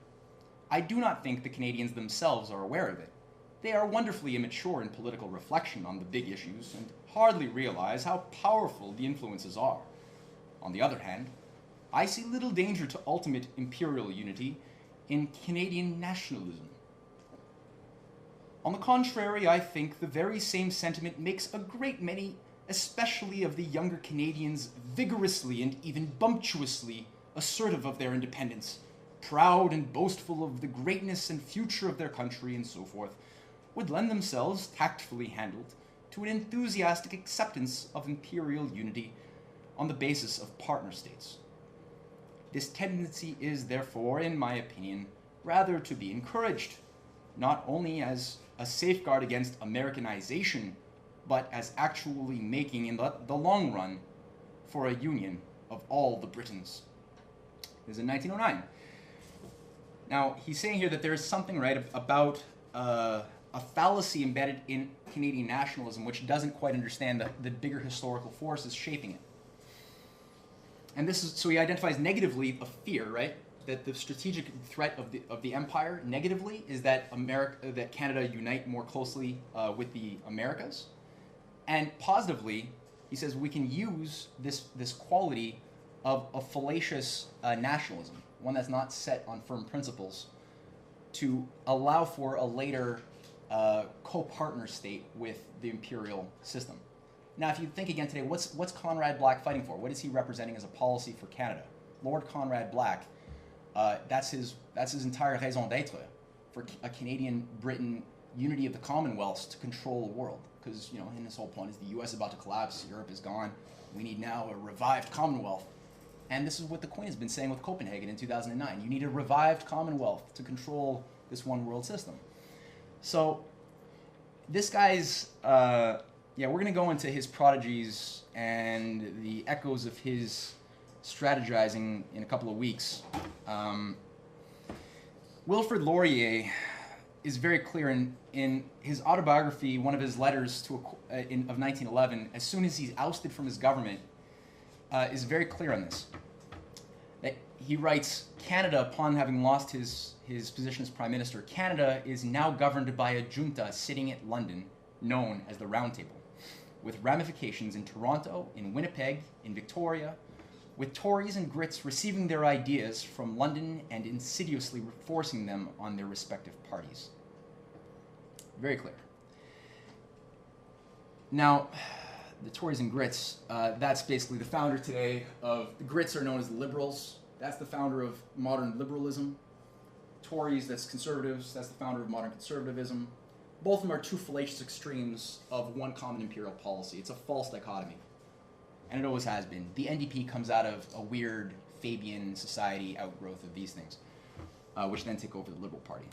I do not think the Canadians themselves are aware of it. They are wonderfully immature in political reflection on the big issues and hardly realize how powerful the influences are. On the other hand, I see little danger to ultimate imperial unity in Canadian nationalism. On the contrary, I think the very same sentiment makes a great many, especially of the younger Canadians, vigorously and even bumptiously assertive of their independence, proud and boastful of the greatness and future of their country and so forth, would lend themselves, tactfully handled, to an enthusiastic acceptance of imperial unity on the basis of partner states. This tendency is, therefore, in my opinion, rather to be encouraged, not only as a safeguard against Americanization, but as actually making, in the long run, for a union of all the Britons. This is in 1909. Now, he's saying here that there is something, right, about a fallacy embedded in Canadian nationalism which doesn't quite understand the bigger historical forces shaping it. And this is, so he identifies negatively a fear, right, that the strategic threat of the empire negatively is that that Canada unite more closely with the Americas, and positively, he says we can use this quality of a fallacious nationalism, one that's not set on firm principles, to allow for a later co-partner state with the imperial system. Now, if you think again today, what's Conrad Black fighting for? What is he representing as a policy for Canada? Lord Conrad Black, that's his entire raison d'être for a Canadian-Britain unity of the Commonwealths to control the world. Because, you know, and his whole point is the U.S. is about to collapse, Europe is gone, we need now a revived Commonwealth. And this is what the Queen has been saying with Copenhagen in 2009. You need a revived Commonwealth to control this one world system. So this guy's, we're going to go into his prodigies and the echoes of his strategizing in a couple of weeks. Wilfrid Laurier is very clear in his autobiography, one of his letters of 1911, as soon as he's ousted from his government, is very clear on this. He writes, Canada, upon having lost his position as Prime Minister, Canada is now governed by a junta sitting at London, known as the Round Table, with ramifications in Toronto, in Winnipeg, in Victoria, with Tories and Grits receiving their ideas from London and insidiously forcing them on their respective parties. Very clear. Now, the Tories and Grits, that's basically the founder today of, the Grits are known as the Liberals. That's the founder of modern liberalism. Tories, that's conservatives. That's the founder of modern conservatism. Both of them are two fallacious extremes of one common imperial policy. It's a false dichotomy. And it always has been. The NDP comes out of a weird Fabian society outgrowth of these things, which then take over the Liberal Party.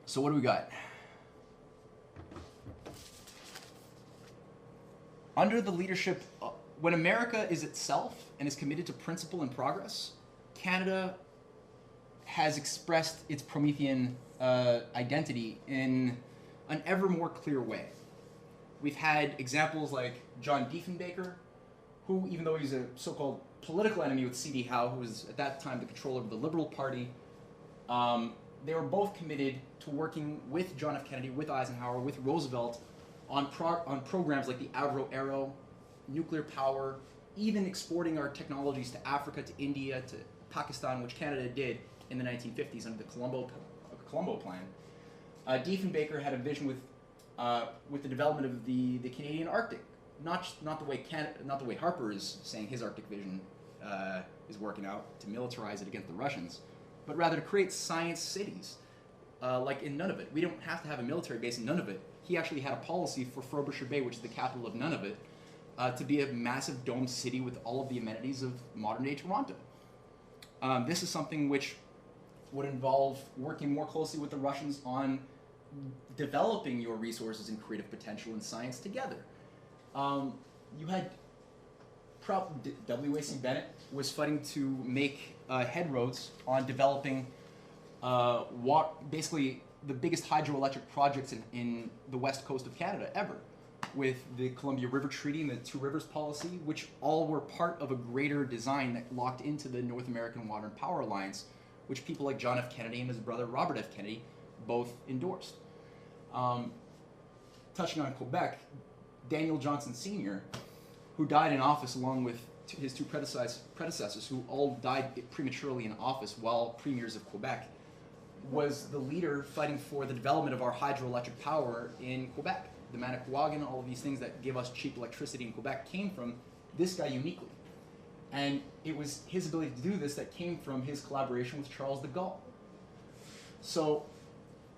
So what do we got? Under the leadership, when America is itself and is committed to principle and progress, Canada has expressed its Promethean identity in an ever more clear way. We've had examples like John Diefenbaker, who, even though he's a so-called political enemy with C.D. Howe, who was at that time the controller of the Liberal Party, they were both committed to working with John F. Kennedy, with Eisenhower, with Roosevelt, on programs like the Avro Arrow, nuclear power, even exporting our technologies to Africa, to India, to Pakistan, which Canada did in the 1950s under the Colombo Plan. Diefenbaker had a vision with the development of the Canadian Arctic, not the way Harper is saying his Arctic vision is working out to militarize it against the Russians, but rather to create science cities, like in Nunavut. We don't have to have a military base in Nunavut. He actually had a policy for Frobisher Bay, which is the capital of Nunavut, to be a massive domed city with all of the amenities of modern-day Toronto. This is something which would involve working more closely with the Russians on developing your resources and creative potential in science together. You had W.A.C. Bennett was fighting to make headroads on developing basically the biggest hydroelectric projects in the west coast of Canada ever, with the Columbia River Treaty and the Two Rivers Policy, which all were part of a greater design that locked into the North American Water and Power Alliance, which people like John F. Kennedy and his brother Robert F. Kennedy both endorsed. Touching on Quebec, Daniel Johnson Sr., who died in office along with his two predecessors, who all died prematurely in office while premiers of Quebec, was the leader fighting for the development of our hydroelectric power in Quebec. The Manicouagan, all of these things that give us cheap electricity in Quebec came from this guy uniquely. And it was his ability to do this that came from his collaboration with Charles de Gaulle. So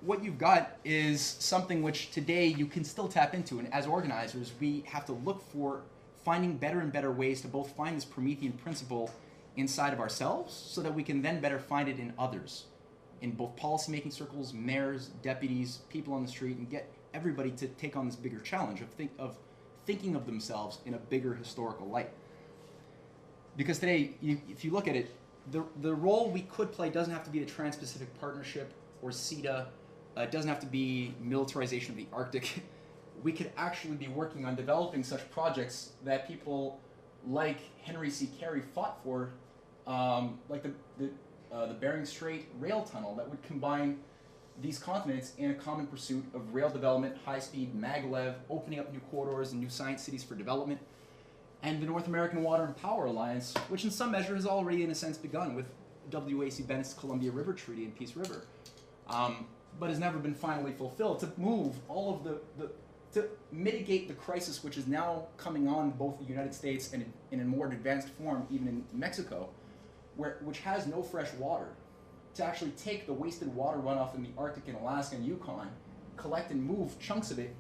what you've got is something which today you can still tap into, and as organizers we have to look for finding better and better ways to both find this Promethean principle inside of ourselves so that we can then better find it in others, in both policymaking circles, mayors, deputies, people on the street, and get everybody to take on this bigger challenge of thinking of themselves in a bigger historical light. Because today, if you look at it, the role we could play doesn't have to be the Trans-Pacific Partnership or CETA. It doesn't have to be militarization of the Arctic. We could actually be working on developing such projects that people like Henry C. Carey fought for, like the Bering Strait rail tunnel that would combine these continents in a common pursuit of rail development, high-speed maglev, opening up new corridors and new science cities for development, and the North American Water and Power Alliance, which in some measure has already in a sense begun with W.A.C. Bennett's Columbia River Treaty and Peace River, but has never been finally fulfilled, to move all of to mitigate the crisis which is now coming on both the United States and in a more advanced form even in Mexico, which has no fresh water, to actually take the wasted water runoff in the Arctic and Alaska and Yukon, collect and move chunks of it,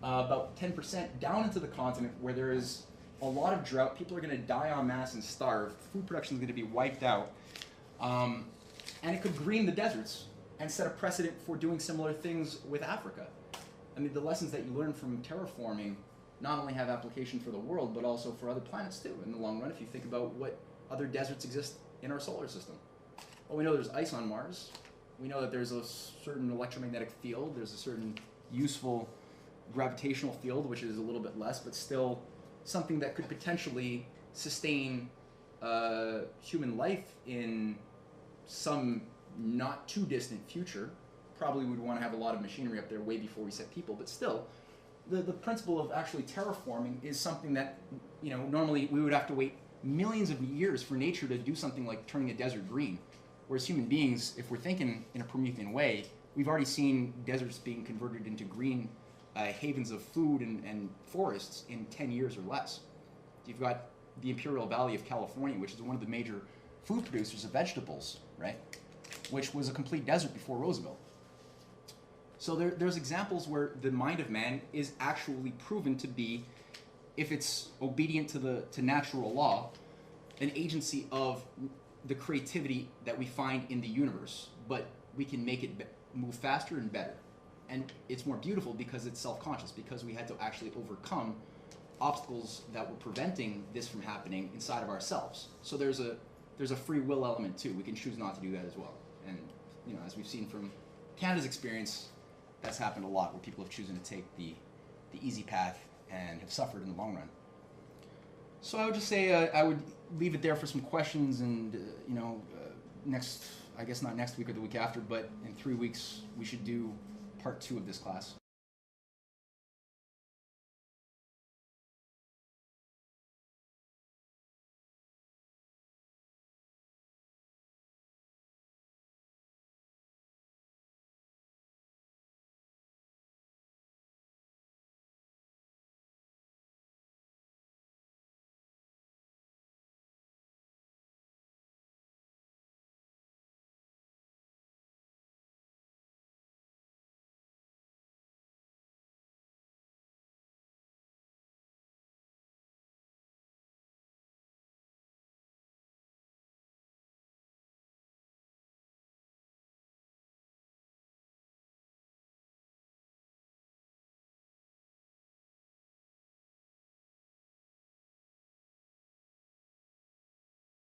about 10% down into the continent where there is a lot of drought, people are going to die en masse and starve, food production is going to be wiped out, and it could green the deserts and set a precedent for doing similar things with Africa. I mean, the lessons that you learn from terraforming not only have application for the world, but also for other planets too, in the long run, if you think about what other deserts exist in our solar system. Well, we know there's ice on Mars. We know that there's a certain electromagnetic field. There's a certain useful gravitational field, which is a little bit less, but still something that could potentially sustain human life in some not too distant future. Probably would want to have a lot of machinery up there way before we set people, but still, the principle of actually terraforming is something that, you know, normally we would have to wait millions of years for nature to do something like turning a desert green. Whereas human beings, if we're thinking in a Promethean way, we've already seen deserts being converted into green havens of food and forests in 10 years or less. You've got the Imperial Valley of California, which is one of the major food producers of vegetables, right? Which was a complete desert before Roosevelt. So there's examples where the mind of man is actually proven to be, if it's obedient to natural law, an agency of the creativity that we find in the universe, but we can make it move faster and better. And it's more beautiful because it's self-conscious, because we had to actually overcome obstacles that were preventing this from happening inside of ourselves. So there's a free will element too. We can choose not to do that as well. And you know, as we've seen from Canada's experience, that's happened a lot, where people have chosen to take the easy path and have suffered in the long run. So I would just say I would leave it there for some questions, and you know, next, I guess not next week or the week after, but in 3 weeks we should do part 2 of this class.